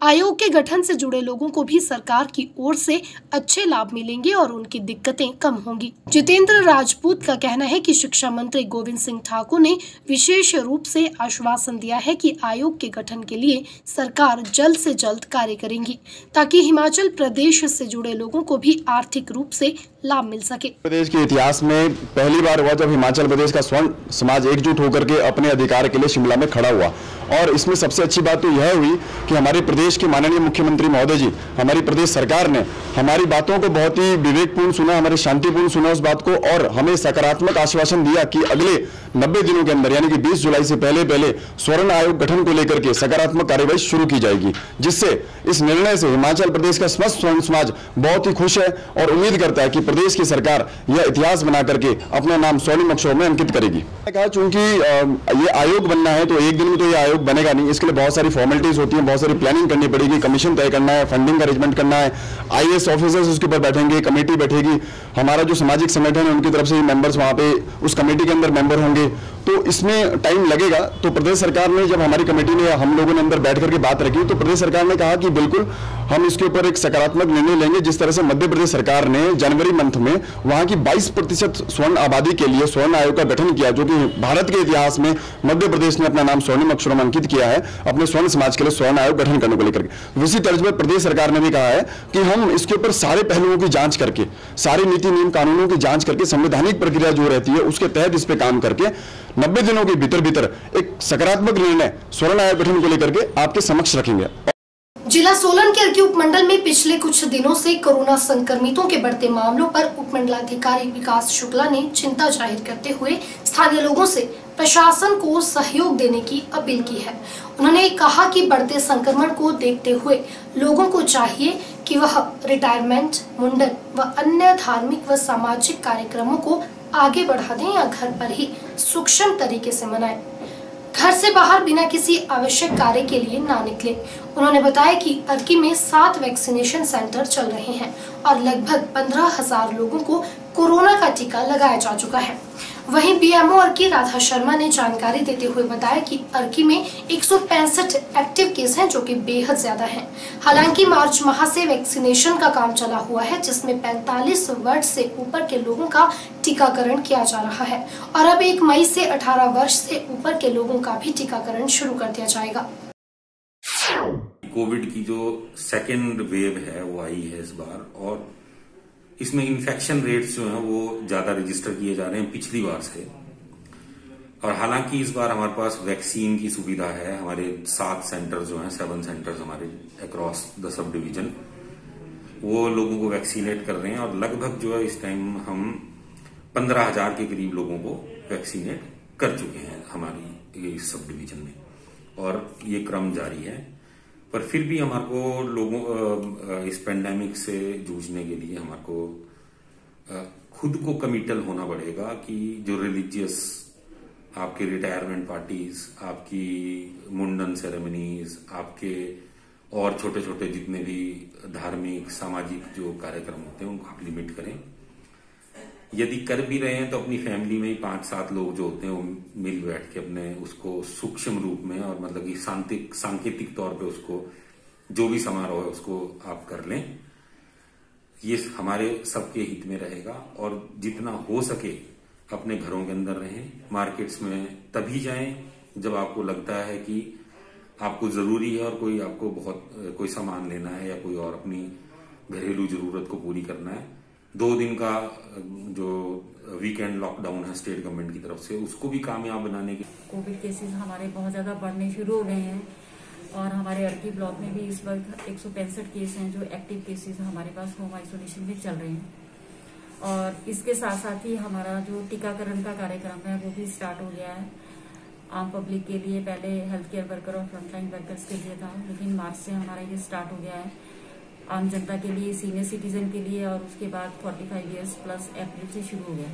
आयोग के गठन से जुड़े लोगों को भी सरकार की ओर से अच्छे लाभ मिलेंगे और उनकी दिक्कतें कम होंगी। जितेंद्र राजपूत का कहना है कि शिक्षा मंत्री गोविंद सिंह ठाकुर ने विशेष रूप से आश्वासन दिया है कि आयोग के गठन के लिए सरकार जल्द से जल्द कार्य करेगी ताकि हिमाचल प्रदेश से जुड़े लोगों को भी आर्थिक रूप से लाभ मिल सके। प्रदेश के इतिहास में पहली बार हुआ जब हिमाचल प्रदेश का स्वर्ण समाज एकजुट होकर के अपने अधिकार के लिए शिमला में खड़ा हुआ, और इसमें सबसे अच्छी बात तो यह हुई कि हमारे प्रदेश के माननीय मुख्यमंत्री महोदय जी, हमारी प्रदेश सरकार ने हमारी बातों को बहुत ही विवेकपूर्ण सुना, हमारे शांतिपूर्ण सुना उस बात को, और हमें सकारात्मक आश्वासन दिया कि अगले 90 दिनों के अंदर यानी कि 20 जुलाई से पहले स्वर्ण आयोग गठन को लेकर के सकारात्मक कार्यवाही शुरू की जाएगी, जिससे इस निर्णय से हिमाचल प्रदेश का समस्त स्वर्ण समाज बहुत ही खुश है और उम्मीद करता है कि प्रदेश की सरकार यह इतिहास बना करके अपना नाम स्वर्णिम अक्षरों में अंकित करेगी। मैंने कहा चूंकि ये आयोग बनना है तो एक दिन में तो ये आयोग बनेगा नहीं, इसके लिए बहुत सारी फॉर्मेलिटीज होती हैं, बहुत सारी प्लानिंग करनी पड़ेगी, कमीशन तय करना है, फंडिंग का अरेंजमेंट करना है, IAS ऑफिसर्स उसके ऊपर बैठेंगे, कमेटी बैठेगी, हमारा जो सामाजिक संगठन है उनकी तरफ से मेंबर्स वहां पे उस कमेटी के अंदर मेंबर होंगे, तो इसमें टाइम लगेगा। तो प्रदेश सरकार ने जब हमारी कमेटी ने हम लोगों ने अंदर बैठ करके बात रखी तो प्रदेश सरकार ने कहा कि बिल्कुल हम इसके ऊपर एक सकारात्मक निर्णय लेंगे। जिस तरह से मध्य प्रदेश सरकार ने जनवरी मंथ में वहां की 22% स्वर्ण आबादी के लिए स्वर्ण आयोग का गठन किया, जो कि भारत के इतिहास में मध्य प्रदेश ने अपना नाम स्वर्णिम अक्षरों में अंकित किया है अपने स्वर्ण समाज के लिए स्वर्ण आयोग गठन करने को लेकर के। उसी तर्ज पर प्रदेश सरकार ने भी कहा है कि हम इसके ऊपर सारे पहलुओं की जांच करके, सारी नीति नियम कानूनों की जांच करके, संवैधानिक प्रक्रिया जो रहती है उसके तहत इस पे काम करके 90 दिनों के भीतर एक सकारात्मक निर्णय स्वर्ण आयोग गठन को लेकर के आपके समक्ष रखेंगे। जिला सोलन के अर्की उपमंडल में पिछले कुछ दिनों से कोरोना संक्रमितों के बढ़ते मामलों पर उपमंडलाधिकारी विकास शुक्ला ने चिंता जाहिर करते हुए स्थानीय लोगों से प्रशासन को सहयोग देने की अपील की है। उन्होंने कहा कि बढ़ते संक्रमण को देखते हुए लोगों को चाहिए कि वह रिटायरमेंट, मुंडन व अन्य धार्मिक व सामाजिक कार्यक्रमों को आगे बढ़ा दें या घर पर ही सूक्ष्म तरीके से मनाएं। घर से बाहर बिना किसी आवश्यक कार्य के लिए ना निकले। उन्होंने बताया कि अर्की में 7 वैक्सीनेशन सेंटर चल रहे हैं और लगभग 15,000 लोगों को कोरोना का टीका लगाया जा चुका है। वहीं BMO अर्की राधा शर्मा ने जानकारी देते हुए बताया कि अर्की में 165 एक्टिव केस हैं, जो कि बेहद ज्यादा हैं। हालांकि मार्च माह से वैक्सीनेशन का काम चला हुआ है, जिसमें 45 वर्ष से ऊपर के लोगों का टीकाकरण किया जा रहा है और अब 1 मई से 18 वर्ष से ऊपर के लोगों का भी टीकाकरण शुरू कर दिया जाएगा। कोविड की जो सेकेंड वेव है वो आई है इस बार, और इसमें इन्फेक्शन रेट्स जो हैं वो ज्यादा रजिस्टर किए जा रहे हैं पिछली बार से। और हालांकि इस बार हमारे पास वैक्सीन की सुविधा है, हमारे 7 सेंटर जो हैं, 7 सेंटर्स हमारे अक्रॉस द सब डिवीजन, वो लोगों को वैक्सीनेट कर रहे हैं और लगभग जो है इस टाइम हम 15,000 के करीब लोगों को वैक्सीनेट कर चुके हैं हमारी इस सब डिवीजन में, और ये क्रम जारी है। पर फिर भी हमारे को लोगों इस पेंडेमिक से जूझने के लिए हमारे को खुद को कमिटल होना पड़ेगा कि जो रिलीजियस आपके रिटायरमेंट पार्टीज, आपकी मुंडन सेरेमनीज, आपके और छोटे छोटे जितने भी धार्मिक सामाजिक जो कार्यक्रम होते हैं उनको आप लिमिट करें। यदि कर भी रहे हैं तो अपनी फैमिली में ही 5-7 लोग जो होते हैं वो मिल बैठ के अपने उसको सूक्ष्म रूप में और मतलब कि सांकेतिक तौर पे उसको जो भी समारोह है उसको आप कर लें। ये हमारे सबके हित में रहेगा और जितना हो सके अपने घरों के अंदर रहें। मार्केट्स में तभी जाएं जब आपको लगता है कि आपको जरूरी है और कोई आपको बहुत कोई सामान लेना है या कोई और अपनी घरेलू जरूरत को पूरी करना है। 2 दिन का जो वीकेंड लॉकडाउन है स्टेट गवर्नमेंट की तरफ से, उसको भी कामयाब बनाने के कोविड केसेस हमारे बहुत ज्यादा बढ़ने शुरू हो गए हैं और हमारे अर्की ब्लॉक में भी इस वक्त 165 केस हैं जो एक्टिव केसेस हमारे पास होम आइसोलेशन में चल रहे हैं। और इसके साथ साथ ही हमारा जो टीकाकरण का कार्यक्रम है वो भी स्टार्ट हो गया है। आम पब्लिक के लिए पहले हेल्थ केयर वर्कर और फ्रंटलाइन वर्कर्स के लिए था, लेकिन मार्च से हमारा ये स्टार्ट हो गया है आम जनता के लिए, सीनियर सिटीजन के लिए, और उसके बाद 45 इयर्स प्लस अप्रैल से शुरू हो गया।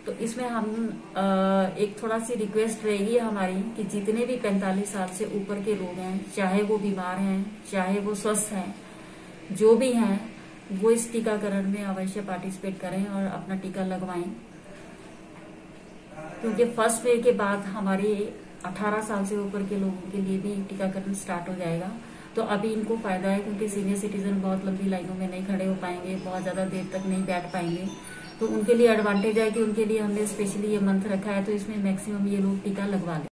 तो इसमें हम एक थोड़ा सी रिक्वेस्ट रहेगी हमारी कि जितने भी 45 साल से ऊपर के लोग हैं, चाहे वो बीमार हैं चाहे वो स्वस्थ हैं, जो भी हैं वो इस टीकाकरण में अवश्य पार्टिसिपेट करें और अपना टीका लगवाएं, क्योंकि फर्स्ट वेव के बाद हमारी 18 साल से ऊपर के लोगों के लिए भी टीकाकरण स्टार्ट हो जाएगा। तो अभी इनको फायदा है क्योंकि सीनियर सिटीजन बहुत लंबी लाइनों में नहीं खड़े हो पाएंगे, बहुत ज्यादा देर तक नहीं बैठ पाएंगे, तो उनके लिए एडवांटेज है कि उनके लिए हमने स्पेशली ये मंथ रखा है, तो इसमें मैक्सिमम ये लोग टीका लगवा लें।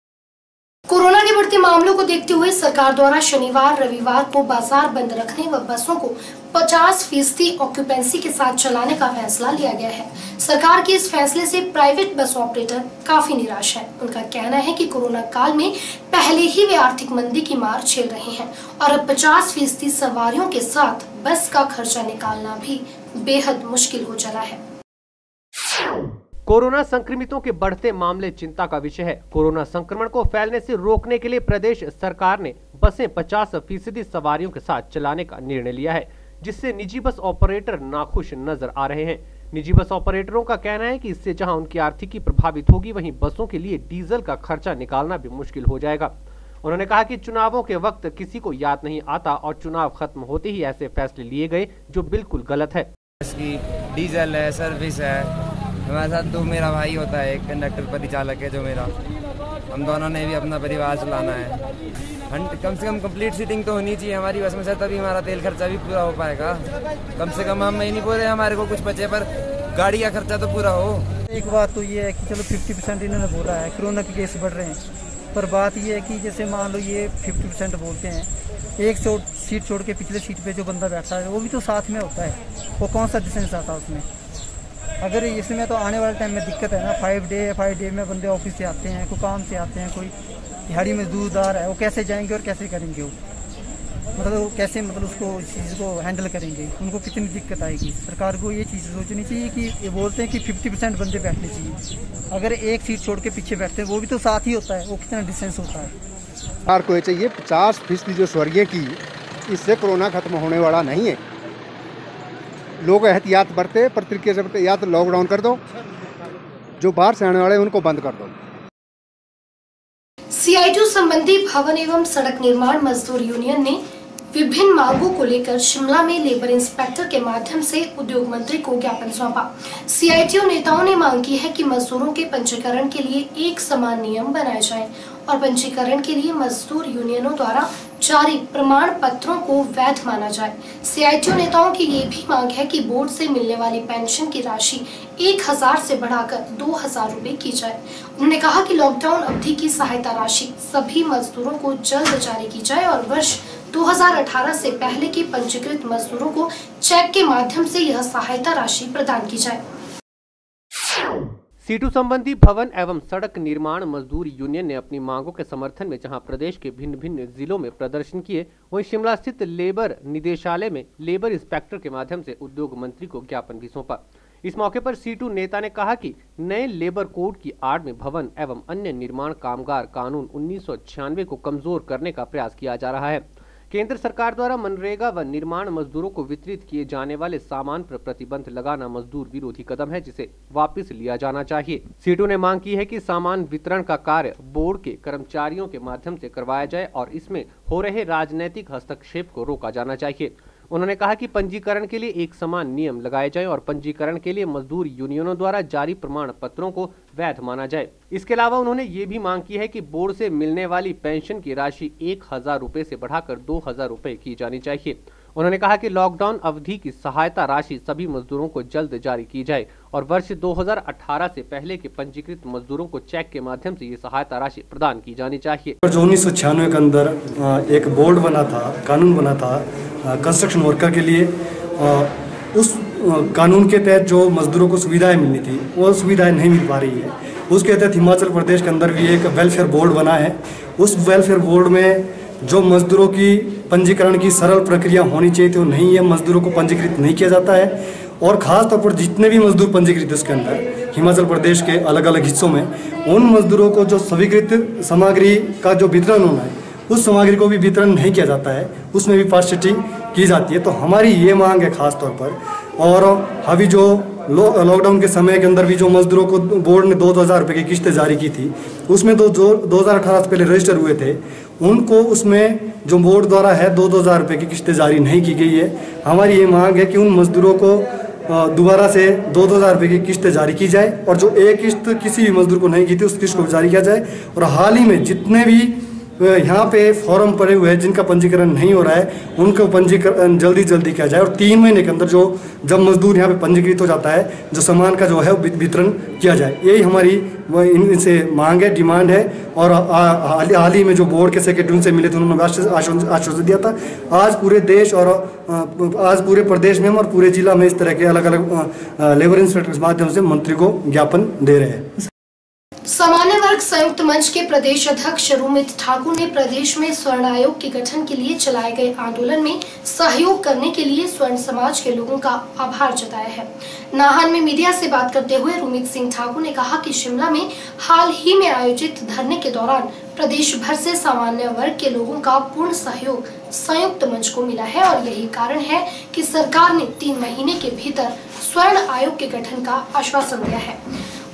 कोरोना के बढ़ते मामलों को देखते हुए सरकार द्वारा शनिवार रविवार को बाजार बंद रखने व बसों को 50% ऑक्यूपेंसी के साथ चलाने का फैसला लिया गया है। सरकार के इस फैसले से प्राइवेट बस ऑपरेटर काफी निराश हैं। उनका कहना है कि कोरोना काल में पहले ही वे आर्थिक मंदी की मार झेल रहे हैं और अब 50% सवारियों के साथ बस का खर्चा निकालना भी बेहद मुश्किल हो चला है। कोरोना संक्रमितों के बढ़ते मामले चिंता का विषय है। कोरोना संक्रमण को फैलने से रोकने के लिए प्रदेश सरकार ने बसें 50% सवारियों के साथ चलाने का निर्णय लिया है, जिससे निजी बस ऑपरेटर नाखुश नजर आ रहे हैं। निजी बस ऑपरेटरों का कहना है कि इससे जहां उनकी आर्थिकी प्रभावित होगी, वहीं बसों के लिए डीजल का खर्चा निकालना भी मुश्किल हो जाएगा। उन्होंने कहा कि चुनावों के वक्त किसी को याद नहीं आता और चुनाव खत्म होते ही ऐसे फैसले लिए गए जो बिल्कुल गलत है। इसकी डीजल है, सर्विस है, हमारे साथ तो मेरा भाई होता है, एक कंडक्टर परिचालक है जो मेरा, हम दोनों ने भी अपना परिवार चलाना है। कम से कम कंप्लीट सीटिंग तो होनी चाहिए हमारी बस में से, तभी हमारा तेल खर्चा भी पूरा हो पाएगा। कम से कम हम नहीं बोल रहे हमारे को कुछ बचे, पर गाड़ी का खर्चा तो पूरा हो। एक बात तो ये है कि चलो 50% इन्होंने बोला है, कोरोना के केस बढ़ रहे हैं, पर बात ये है कि जैसे मान लो ये 50% बोलते हैं, एक सीट छोड़ के पिछले सीट पे जो बंदा बैठा है वो भी तो साथ में होता है, वो कौन सा डिस्टेंस आता है उसमें। अगर इसमें तो आने वाले टाइम में दिक्कत है ना, 5 डे में बंदे ऑफिस से आते हैं, कोई काम से आते हैं, कोई दिहाड़ी मजदूरदार है, वो कैसे जाएंगे और कैसे करेंगे, वो मतलब कैसे उसको चीज़ को हैंडल करेंगे, उनको कितनी दिक्कत आएगी। सरकार को ये चीज़ सोचनी चाहिए कि ये बोलते हैं कि 50% बंदे बैठने चाहिए, अगर एक सीट छोड़ के पीछे बैठते हैं वो भी तो साथ ही होता है, वो कितना डिस्टेंस होता है। सरकार को ये चाहिए 50% जो स्वर्गीय की, इससे कोरोना खत्म होने वाला नहीं है। लोग एहतियात बरते, पर तरीके से या तो लॉकडाउन कर दो, जो बाहर से आने वाले उनको बंद कर दो। CITU संबंधी भवन एवं सड़क निर्माण मजदूर यूनियन ने विभिन्न मांगों को लेकर शिमला में लेबर इंस्पेक्टर के माध्यम से उद्योग मंत्री को ज्ञापन सौंपा। CITU नेताओं ने मांग की है कि मजदूरों के पंजीकरण के लिए एक समान नियम बनाए जाएं और पंजीकरण के लिए मजदूर यूनियनों द्वारा जारी प्रमाण पत्रों को वैध माना जाए। CITU नेताओं की ये भी मांग है कि बोर्ड से मिलने वाली पेंशन की राशि 1000 से बढ़ाकर 2000 रुपए की जाए। उन्होंने कहा कि लॉकडाउन अवधि की सहायता राशि सभी मजदूरों को जल्द जारी की जाए और वर्ष 2018 से पहले के पंजीकृत मजदूरों को चेक के माध्यम से यह सहायता राशि प्रदान की जाए। सीटू संबंधी भवन एवं सड़क निर्माण मजदूर यूनियन ने अपनी मांगों के समर्थन में जहां प्रदेश के भिन्न भिन्न जिलों में प्रदर्शन किए, वहीं शिमला स्थित लेबर निदेशालय में लेबर इंस्पेक्टर के माध्यम से उद्योग मंत्री को ज्ञापन भी सौंपा। इस मौके पर सीटू नेता ने कहा कि नए लेबर कोड की आड़ में भवन एवं अन्य निर्माण कामगार कानून 1996 को कमजोर करने का प्रयास किया जा रहा है। केंद्र सरकार द्वारा मनरेगा व निर्माण मजदूरों को वितरित किए जाने वाले सामान पर प्रतिबंध लगाना मजदूर विरोधी कदम है, जिसे वापस लिया जाना चाहिए। सीटू ने मांग की है कि सामान वितरण का कार्य बोर्ड के कर्मचारियों के माध्यम से करवाया जाए और इसमें हो रहे राजनीतिक हस्तक्षेप को रोका जाना चाहिए। उन्होंने कहा कि पंजीकरण के लिए एक समान नियम लगाए जाएं और पंजीकरण के लिए मजदूर यूनियनों द्वारा जारी प्रमाण पत्रों को वैध माना जाए। इसके अलावा उन्होंने ये भी मांग की है कि बोर्ड से मिलने वाली पेंशन की राशि 1000 रुपए से बढ़ाकर 2000 रुपए की जानी चाहिए। उन्होंने कहा कि लॉकडाउन अवधि की सहायता राशि सभी मजदूरों को जल्द जारी की जाए और वर्ष 2018 से पहले के पंजीकृत मजदूरों को चेक के माध्यम से ये सहायता राशि प्रदान की जानी चाहिए। जो 1996 के अंदर एक बोर्ड बना था, कानून बना था कंस्ट्रक्शन वर्कर के लिए, उस कानून के तहत जो मजदूरों को सुविधाएं मिलनी थी वो सुविधाएं नहीं मिल पा रही है। उसके तहत हिमाचल प्रदेश के अंदर भी एक वेलफेयर बोर्ड बना है। उस वेलफेयर बोर्ड में जो मजदूरों की पंजीकरण की सरल प्रक्रिया होनी चाहिए थी वो नहीं है, मजदूरों को पंजीकृत नहीं किया जाता है। और ख़ास तौर पर जितने भी मजदूर पंजीकृत उसके अंदर हिमाचल प्रदेश के अलग अलग हिस्सों में, उन मजदूरों को जो स्वीकृत सामग्री का जो वितरण होना है उस सामग्री को भी वितरण नहीं किया जाता है, उसमें भी पार्शियलिटी की जाती है। तो हमारी ये मांग है खास तौर पर। और अभी जो लॉकडाउन के समय के अंदर भी जो मजदूरों को बोर्ड ने 2000 रुपये की किस्तें जारी की थी, उसमें जो 2018 से पहले रजिस्टर हुए थे उनको उसमें जो बोर्ड द्वारा है 2000 रुपये की किस्तें जारी नहीं की गई है। हमारी ये मांग है कि उन मजदूरों को दोबारा से 2,000 रुपये की किस्त जारी की जाए और जो एक किस्त किसी भी मजदूर को नहीं की थी उस किस्त को जारी किया जाए। और हाल ही में जितने भी यहाँ पे फॉर्म पड़े हुए हैं जिनका पंजीकरण नहीं हो रहा है उनको पंजीकरण जल्दी किया जाए और 3 महीने के अंदर जब मजदूर यहाँ पे पंजीकृत हो जाता है जो सामान का जो है वितरण किया जाए। यही हमारी इनसे मांग है, डिमांड है। और हाल ही में जो बोर्ड के सेक्रेटरी उनसे मिले थे उन्होंने आश्वासन दिया था। आज पूरे देश और आज पूरे प्रदेश में और पूरे जिला में इस तरह के अलग अलग लेबर इंस्पेक्टर के माध्यम से मंत्री को ज्ञापन दे रहे हैं। सामान्य वर्ग संयुक्त मंच के प्रदेश अध्यक्ष रुमित ठाकुर ने प्रदेश में स्वर्ण आयोग के गठन के लिए चलाए गए आंदोलन में सहयोग करने के लिए स्वर्ण समाज के लोगों का आभार जताया है। नाहन में मीडिया से बात करते हुए रुमित सिंह ठाकुर ने कहा कि शिमला में हाल ही में आयोजित धरने के दौरान प्रदेश भर से सामान्य वर्ग के लोगों का पूर्ण सहयोग संयुक्त मंच को मिला है और यही कारण है कि सरकार ने 3 महीने के भीतर स्वर्ण आयोग के गठन का आश्वासन दिया है।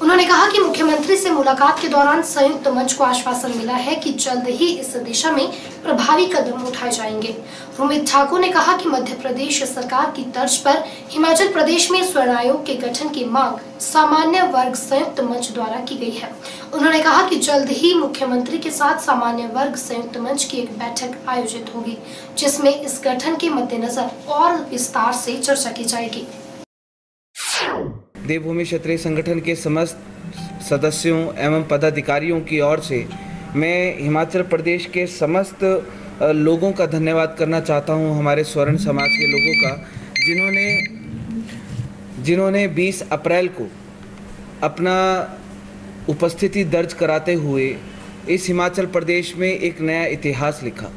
उन्होंने कहा कि मुख्यमंत्री से मुलाकात के दौरान संयुक्त मंच को आश्वासन मिला है कि जल्द ही इस दिशा में प्रभावी कदम उठाए जाएंगे। रुमित ठाकुर ने कहा कि मध्य प्रदेश सरकार की तर्ज पर हिमाचल प्रदेश में स्वर्ण आयोग के गठन की मांग सामान्य वर्ग संयुक्त मंच द्वारा की गई है। उन्होंने कहा कि जल्द ही मुख्यमंत्री के साथ सामान्य वर्ग संयुक्त मंच की एक बैठक आयोजित होगी जिसमें इस गठन के मद्देनजर और विस्तार से चर्चा की जाएगी। देवभूमि क्षेत्रीय संगठन के समस्त सदस्यों एवं पदाधिकारियों की ओर से मैं हिमाचल प्रदेश के समस्त लोगों का धन्यवाद करना चाहता हूं, हमारे स्वर्ण समाज के लोगों का, जिन्होंने 20 अप्रैल को अपना उपस्थिति दर्ज कराते हुए इस हिमाचल प्रदेश में एक नया इतिहास लिखा,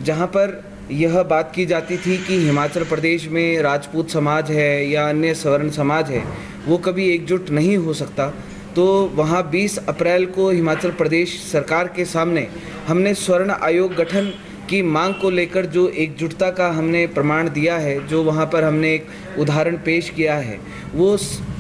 जहां पर यह बात की जाती थी कि हिमाचल प्रदेश में राजपूत समाज है या अन्य स्वर्ण समाज है वो कभी एकजुट नहीं हो सकता। तो वहाँ 20 अप्रैल को हिमाचल प्रदेश सरकार के सामने हमने स्वर्ण आयोग गठन की मांग को लेकर जो एकजुटता का हमने प्रमाण दिया है, जो वहाँ पर हमने एक उदाहरण पेश किया है, वो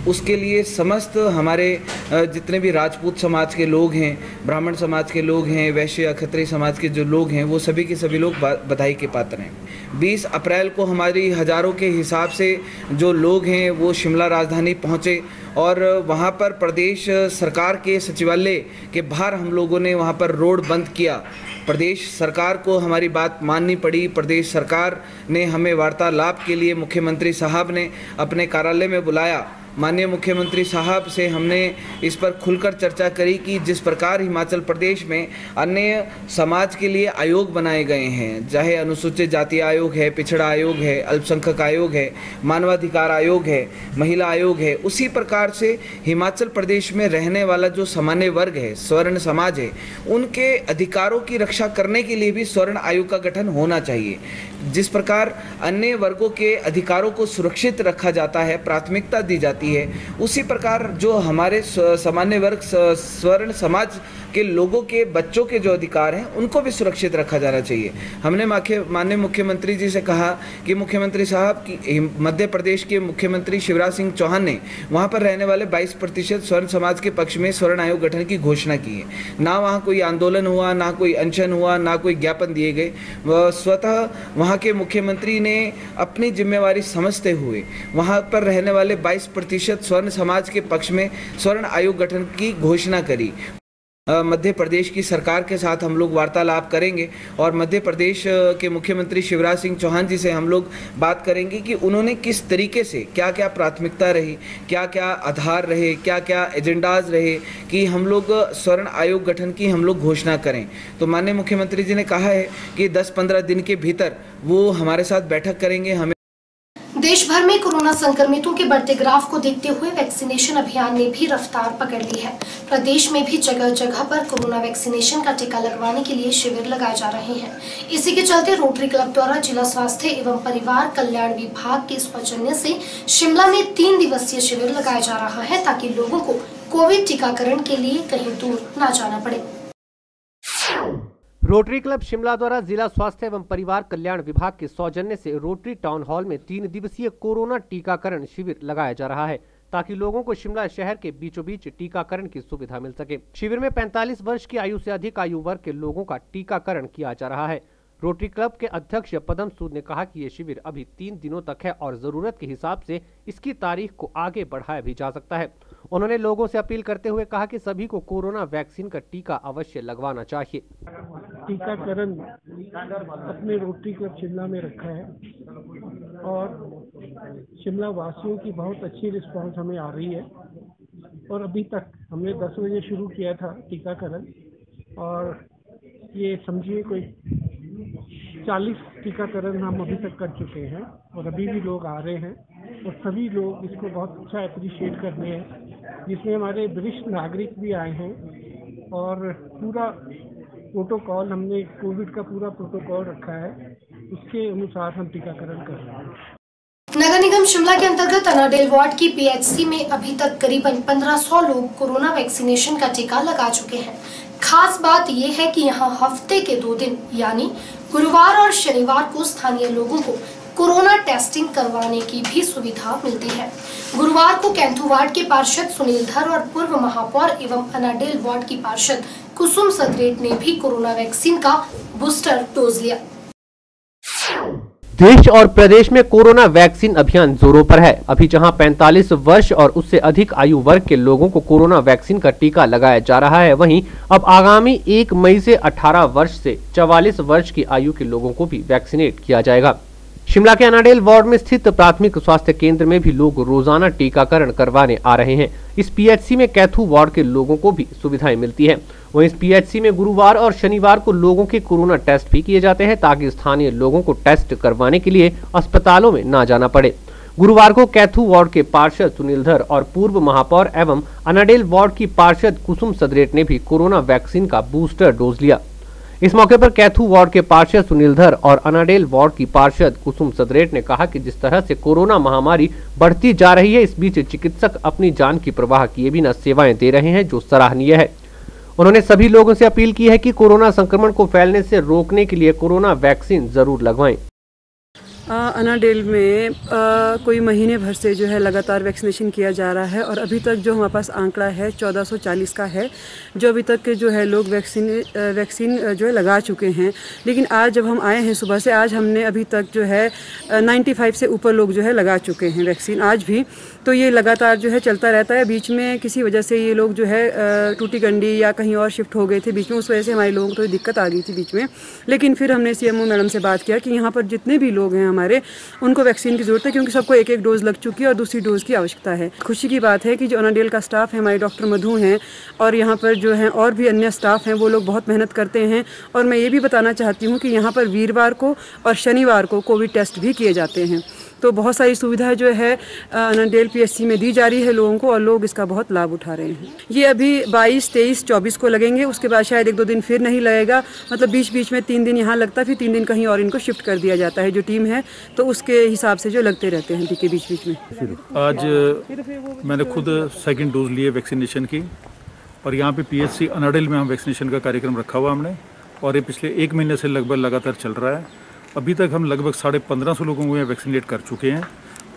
उसके लिए समस्त हमारे जितने भी राजपूत समाज के लोग हैं, ब्राह्मण समाज के लोग हैं, वैश्य क्षत्रिय समाज के जो लोग हैं, वो सभी के सभी लोग बधाई के पात्र हैं। 20 अप्रैल को हमारी हज़ारों के हिसाब से जो लोग हैं वो शिमला राजधानी पहुँचे और वहाँ पर प्रदेश सरकार के सचिवालय के बाहर हम लोगों ने वहाँ पर रोड बंद किया। प्रदेश सरकार को हमारी बात माननी पड़ी। प्रदेश सरकार ने हमें वार्तालाप के लिए मुख्यमंत्री साहब ने अपने कार्यालय में बुलाया। माननीय मुख्यमंत्री साहब से हमने इस पर खुलकर चर्चा करी कि जिस प्रकार हिमाचल प्रदेश में अन्य समाज के लिए आयोग बनाए गए हैं, चाहे अनुसूचित जाति आयोग है, पिछड़ा आयोग है, अल्पसंख्यक आयोग है, मानवाधिकार आयोग है, महिला आयोग है, उसी प्रकार से हिमाचल प्रदेश में रहने वाला जो सामान्य वर्ग है, स्वर्ण समाज है, उनके अधिकारों की रक्षा करने के लिए भी स्वर्ण आयोग का गठन होना चाहिए। जिस प्रकार अन्य वर्गों के अधिकारों को सुरक्षित रखा जाता है, प्राथमिकता दी जाती है, उसी प्रकार जो हमारे सामान्य वर्ग स्वर्ण समाज के लोगों के बच्चों के जो अधिकार हैं उनको भी सुरक्षित रखा जाना चाहिए। हमने माननीय मुख्यमंत्री जी से कहा कि मुख्यमंत्री साहब की मध्य प्रदेश के मुख्यमंत्री शिवराज सिंह चौहान ने वहाँ पर रहने वाले 22% स्वर्ण समाज के पक्ष में स्वर्ण आयोग गठन की घोषणा की है। ना वहाँ कोई आंदोलन हुआ, ना कोई अनशन हुआ, ना कोई ज्ञापन दिए गए। स्वतः वहाँ के मुख्यमंत्री ने अपनी जिम्मेवारी समझते हुए वहाँ पर रहने वाले 22% स्वर्ण समाज के पक्ष में स्वर्ण आयोग गठन की घोषणा करी। मध्य प्रदेश की सरकार के साथ हम लोग वार्तालाप करेंगे और मध्य प्रदेश के मुख्यमंत्री शिवराज सिंह चौहान जी से हम लोग बात करेंगे कि उन्होंने किस तरीके से क्या क्या प्राथमिकता रही, क्या क्या आधार रहे, क्या क्या एजेंडाज रहे कि हम लोग स्वर्ण आयोग गठन की हम लोग घोषणा करें। तो माननीय मुख्यमंत्री जी ने कहा है कि 10-15 दिन के भीतर वो हमारे साथ बैठक करेंगे। हमें देश भर में कोरोना संक्रमितों के बढ़ते ग्राफ को देखते हुए वैक्सीनेशन अभियान ने भी रफ्तार पकड़ ली है। प्रदेश में भी जगह जगह पर कोरोना वैक्सीनेशन का टीका लगवाने के लिए शिविर लगाए जा रहे हैं। इसी के चलते रोटरी क्लब द्वारा जिला स्वास्थ्य एवं परिवार कल्याण विभाग के सौजन्य से शिमला में 3 दिवसीय शिविर लगाया जा रहा है ताकि लोगों को कोविड टीकाकरण के लिए कहीं दूर न जाना पड़े। रोटरी क्लब शिमला द्वारा जिला स्वास्थ्य एवं परिवार कल्याण विभाग के सौजन्य से रोटरी टाउन हॉल में 3 दिवसीय कोरोना टीकाकरण शिविर लगाया जा रहा है ताकि लोगों को शिमला शहर के बीचों बीच टीकाकरण की सुविधा मिल सके। शिविर में 45 वर्ष की आयु से अधिक आयु वर्ग के लोगों का टीकाकरण किया जा रहा है। रोटरी क्लब के अध्यक्ष पदम सूद ने कहा कि ये शिविर अभी 3 दिनों तक है और जरूरत के हिसाब से इसकी तारीख को आगे बढ़ाया भी जा सकता है। उन्होंने लोगों से अपील करते हुए कहा कि सभी को कोरोना वैक्सीन का टीका अवश्य लगवाना चाहिए। टीकाकरण अपने रोटरी क्लब शिमला में रखा है और शिमला वासियों की बहुत अच्छी रिस्पांस हमें आ रही है और अभी तक हमने 10 बजे शुरू किया था टीकाकरण और ये समझिए कोई 40 टीकाकरण हम अभी तक कर चुके हैं और अभी भी लोग आ रहे हैं और सभी लोग इसको बहुत अच्छा अप्रिशिएट कर रहे हैं, जिसमें हमारे वरिष्ठ नागरिक भी आए हैं और पूरा प्रोटोकॉल हमने कोविड का पूरा प्रोटोकॉल रखा है, उसके अनुसार हम टीकाकरण कर रहे हैं। नगर निगम शिमला के अंतर्गत अनाडेल वार्ड की पीएचसी में अभी तक करीबन 1500 लोग कोरोना वैक्सीनेशन का टीका लगा चुके हैं। खास बात यह है कि यहां हफ्ते के 2 दिन यानी गुरुवार और शनिवार को स्थानीय लोगों को कोरोना टेस्टिंग करवाने की भी सुविधा मिलती है। गुरुवार को कैंथू वार्ड के पार्षद सुनील धर और पूर्व महापौर एवं अनाडेल वार्ड की पार्षद कुसुम सदरेट ने भी कोरोना वैक्सीन का बूस्टर डोज लिया। देश और प्रदेश में कोरोना वैक्सीन अभियान जोरों पर है। अभी जहां 45 वर्ष और उससे अधिक आयु वर्ग के लोगों को कोरोना वैक्सीन का टीका लगाया जा रहा है, वहीं अब आगामी 1 मई से 18 वर्ष से 44 वर्ष की आयु के लोगों को भी वैक्सीनेट किया जाएगा। शिमला के अनाडेल वार्ड में स्थित प्राथमिक स्वास्थ्य केंद्र में भी लोग रोजाना टीकाकरण करवाने आ रहे हैं। इस पीएचसी में कैथू वार्ड के लोगों को भी सुविधाएं मिलती है। वहीं इस पीएचसी में गुरुवार और शनिवार को लोगों के कोरोना टेस्ट भी किए जाते हैं ताकि स्थानीय लोगों को टेस्ट करवाने के लिए अस्पतालों में न जाना पड़े। गुरुवार को कैथू वार्ड के पार्षद सुनील धर और पूर्व महापौर एवं अनाडेल वार्ड की पार्षद कुसुम सदरेट ने भी कोरोना वैक्सीन का बूस्टर डोज लिया। इस मौके पर कैथू वार्ड के पार्षद सुनील धर और अनाडेल वार्ड की पार्षद कुसुम सदरेट ने कहा कि जिस तरह से कोरोना महामारी बढ़ती जा रही है, इस बीच चिकित्सक अपनी जान की परवाह किए बिना सेवाएं दे रहे हैं, जो सराहनीय है। उन्होंने सभी लोगों से अपील की है कि कोरोना संक्रमण को फैलने से रोकने के लिए कोरोना वैक्सीन जरूर लगवाएं। अनाडेल में कोई महीने भर से जो है लगातार वैक्सीनेशन किया जा रहा है और अभी तक जो हमारे पास आंकड़ा है 1440 का है, जो अभी तक के जो है लोग वैक्सीन जो है लगा चुके हैं। लेकिन आज जब हम आए हैं सुबह से, आज हमने अभी तक जो है 95 से ऊपर लोग जो है लगा चुके हैं वैक्सीन आज भी। तो ये लगातार जो है चलता रहता है। बीच में किसी वजह से ये लोग जो है टूटी गंडी या कहीं और शिफ्ट हो गए थे बीच में, उस वजह से हमारे लोगों को थोड़ी दिक्कत आ गई थी बीच में। लेकिन फिर हमने सीएमओ मैडम से बात किया कि यहाँ पर जितने भी लोग हैं हमारे, उनको वैक्सीन की ज़रूरत है क्योंकि सबको 1-1 डोज लग चुकी है और दूसरी डोज की आवश्यकता है। खुशी की बात है कि जो अनाडेल का स्टाफ है, हमारे डॉक्टर मधु हैं और यहाँ पर जो है और भी अन्य स्टाफ हैं, वो लोग बहुत मेहनत करते हैं। और मैं ये भी बताना चाहती हूँ कि यहाँ पर वीरवार को और शनिवार को कोविड टेस्ट भी किए जाते हैं। तो बहुत सारी सुविधाएं जो है अनाडेल पीएचसी में दी जा रही है लोगों को और लोग इसका बहुत लाभ उठा रहे हैं। ये अभी 22, 23, 24 को लगेंगे, उसके बाद शायद 1-2 दिन फिर नहीं लगेगा। मतलब बीच बीच में 3 दिन यहाँ लगता है, फिर 3 दिन कहीं और इनको शिफ्ट कर दिया जाता है जो टीम है, तो उसके हिसाब से जो लगते रहते हैं टीके बीच बीच में। आज मैंने खुद 2nd डोज लिए वैक्सीनेशन की और यहाँ पे पीएचसी अनाडेल में हम वैक्सीनेशन का कार्यक्रम रखा हुआ हमने और ये पिछले 1 महीने से लगभग लगातार चल रहा है। अभी तक हम लगभग 1550 लोगों को वैक्सीनेट कर चुके हैं।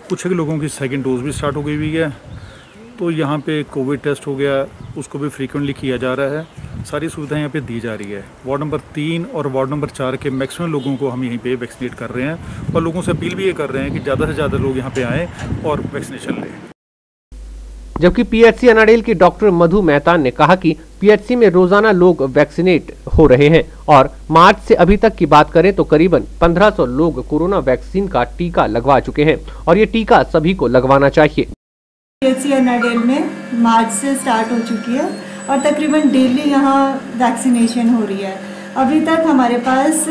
कुछ लोगों की 2nd डोज भी स्टार्ट हो गई हुई है। तो यहाँ पे कोविड टेस्ट हो गया, उसको भी फ्रीक्वेंटली किया जा रहा है। सारी सुविधाएं यहाँ पे दी जा रही है। वार्ड नंबर 3 और वार्ड नंबर 4 के मैक्सिमम लोगों को हम यहीं पे वैक्सीनेट कर रहे हैं और लोगों से अपील भी ये कर रहे हैं कि ज़्यादा से ज़्यादा लोग यहाँ पे आएँ और वैक्सीनेशन लें। जबकि पीएचसी अनाडेल की डॉक्टर मधु मेहतान ने कहा कि पीएचसी में रोजाना लोग वैक्सीनेट हो रहे हैं और मार्च से अभी तक की बात करें तो करीबन 1500 लोग कोरोना वैक्सीन का टीका लगवा चुके हैं और ये टीका सभी को लगवाना चाहिए। पीएचसी अनाडेल में मार्च से स्टार्ट हो चुकी है और तकरीबन डेली यहाँ वैक्सीनेशन हो रही है। अभी तक हमारे पास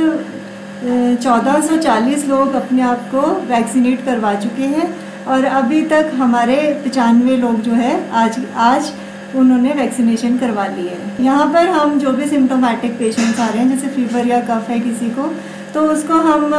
1440 लोग अपने आप को वैक्सीनेट करवा चुके हैं और अभी तक हमारे 95 लोग जो है आज उन्होंने वैक्सीनेशन करवा ली है। यहाँ पर हम जो भी सिम्टोमेटिक पेशेंट्स आ रहे हैं, जैसे फीवर या कफ है किसी को, तो उसको हम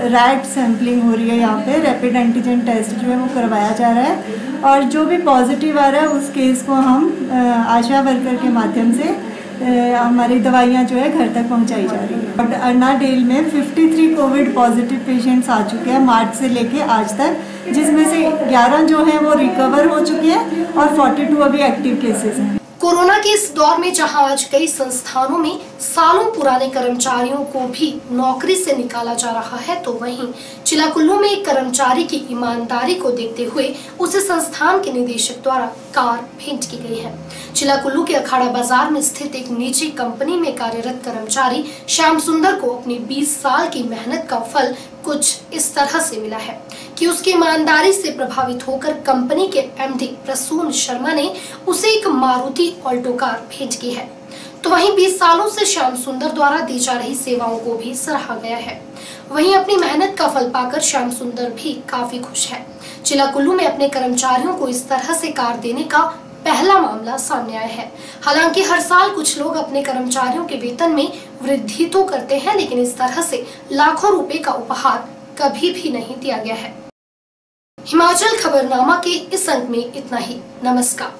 रैट सैम्पलिंग हो रही है, यहाँ पे रैपिड एंटीजन टेस्ट जो है वो करवाया जा रहा है और जो भी पॉजिटिव आ रहा है उस केस को हम आशा वर्कर के माध्यम से हमारी दवाइयाँ जो है घर तक पहुँचाई जा रही है। और अनाडेल में 53 कोविड पॉजिटिव पेशेंट्स आ चुके हैं मार्च से लेके आज तक, जिसमें से 11 जो हैं वो रिकवर हो चुके हैं और 42 अभी एक्टिव केसेस हैं। कोरोना के इस दौर में जहां आज कई संस्थानों में सालों पुराने कर्मचारियों को भी नौकरी से निकाला जा रहा है, तो वहीं जिला कुल्लू में एक कर्मचारी की ईमानदारी को देखते हुए उसे संस्थान के निदेशक द्वारा कार भेंट की गई है। जिला कुल्लू के अखाड़ा बाजार में स्थित एक निजी कंपनी में कार्यरत कर्मचारी श्याम सुंदर को अपनी 20 साल की मेहनत का फल कुछ इस तरह से मिला है कि उसकी ईमानदारी से प्रभावित होकर कंपनी के एमडी प्रसून शर्मा ने उसे एक मारुति ऑल्टो कार भेंट की है। तो वहीं 20 सालों से श्याम सुंदर द्वारा दी जा रही सेवाओं को भी सराहा गया है। वहीं अपनी मेहनत का फल पाकर श्याम सुंदर भी काफी खुश है। जिला कुल्लू में अपने कर्मचारियों को इस तरह से कार देने का पहला मामला सामने आया है। हालांकि हर साल कुछ लोग अपने कर्मचारियों के वेतन में वृद्धि तो करते हैं, लेकिन इस तरह से लाखों रुपए का उपहार कभी भी नहीं दिया गया है। हिमाचल खबरनामा के इस अंक में इतना ही। नमस्कार।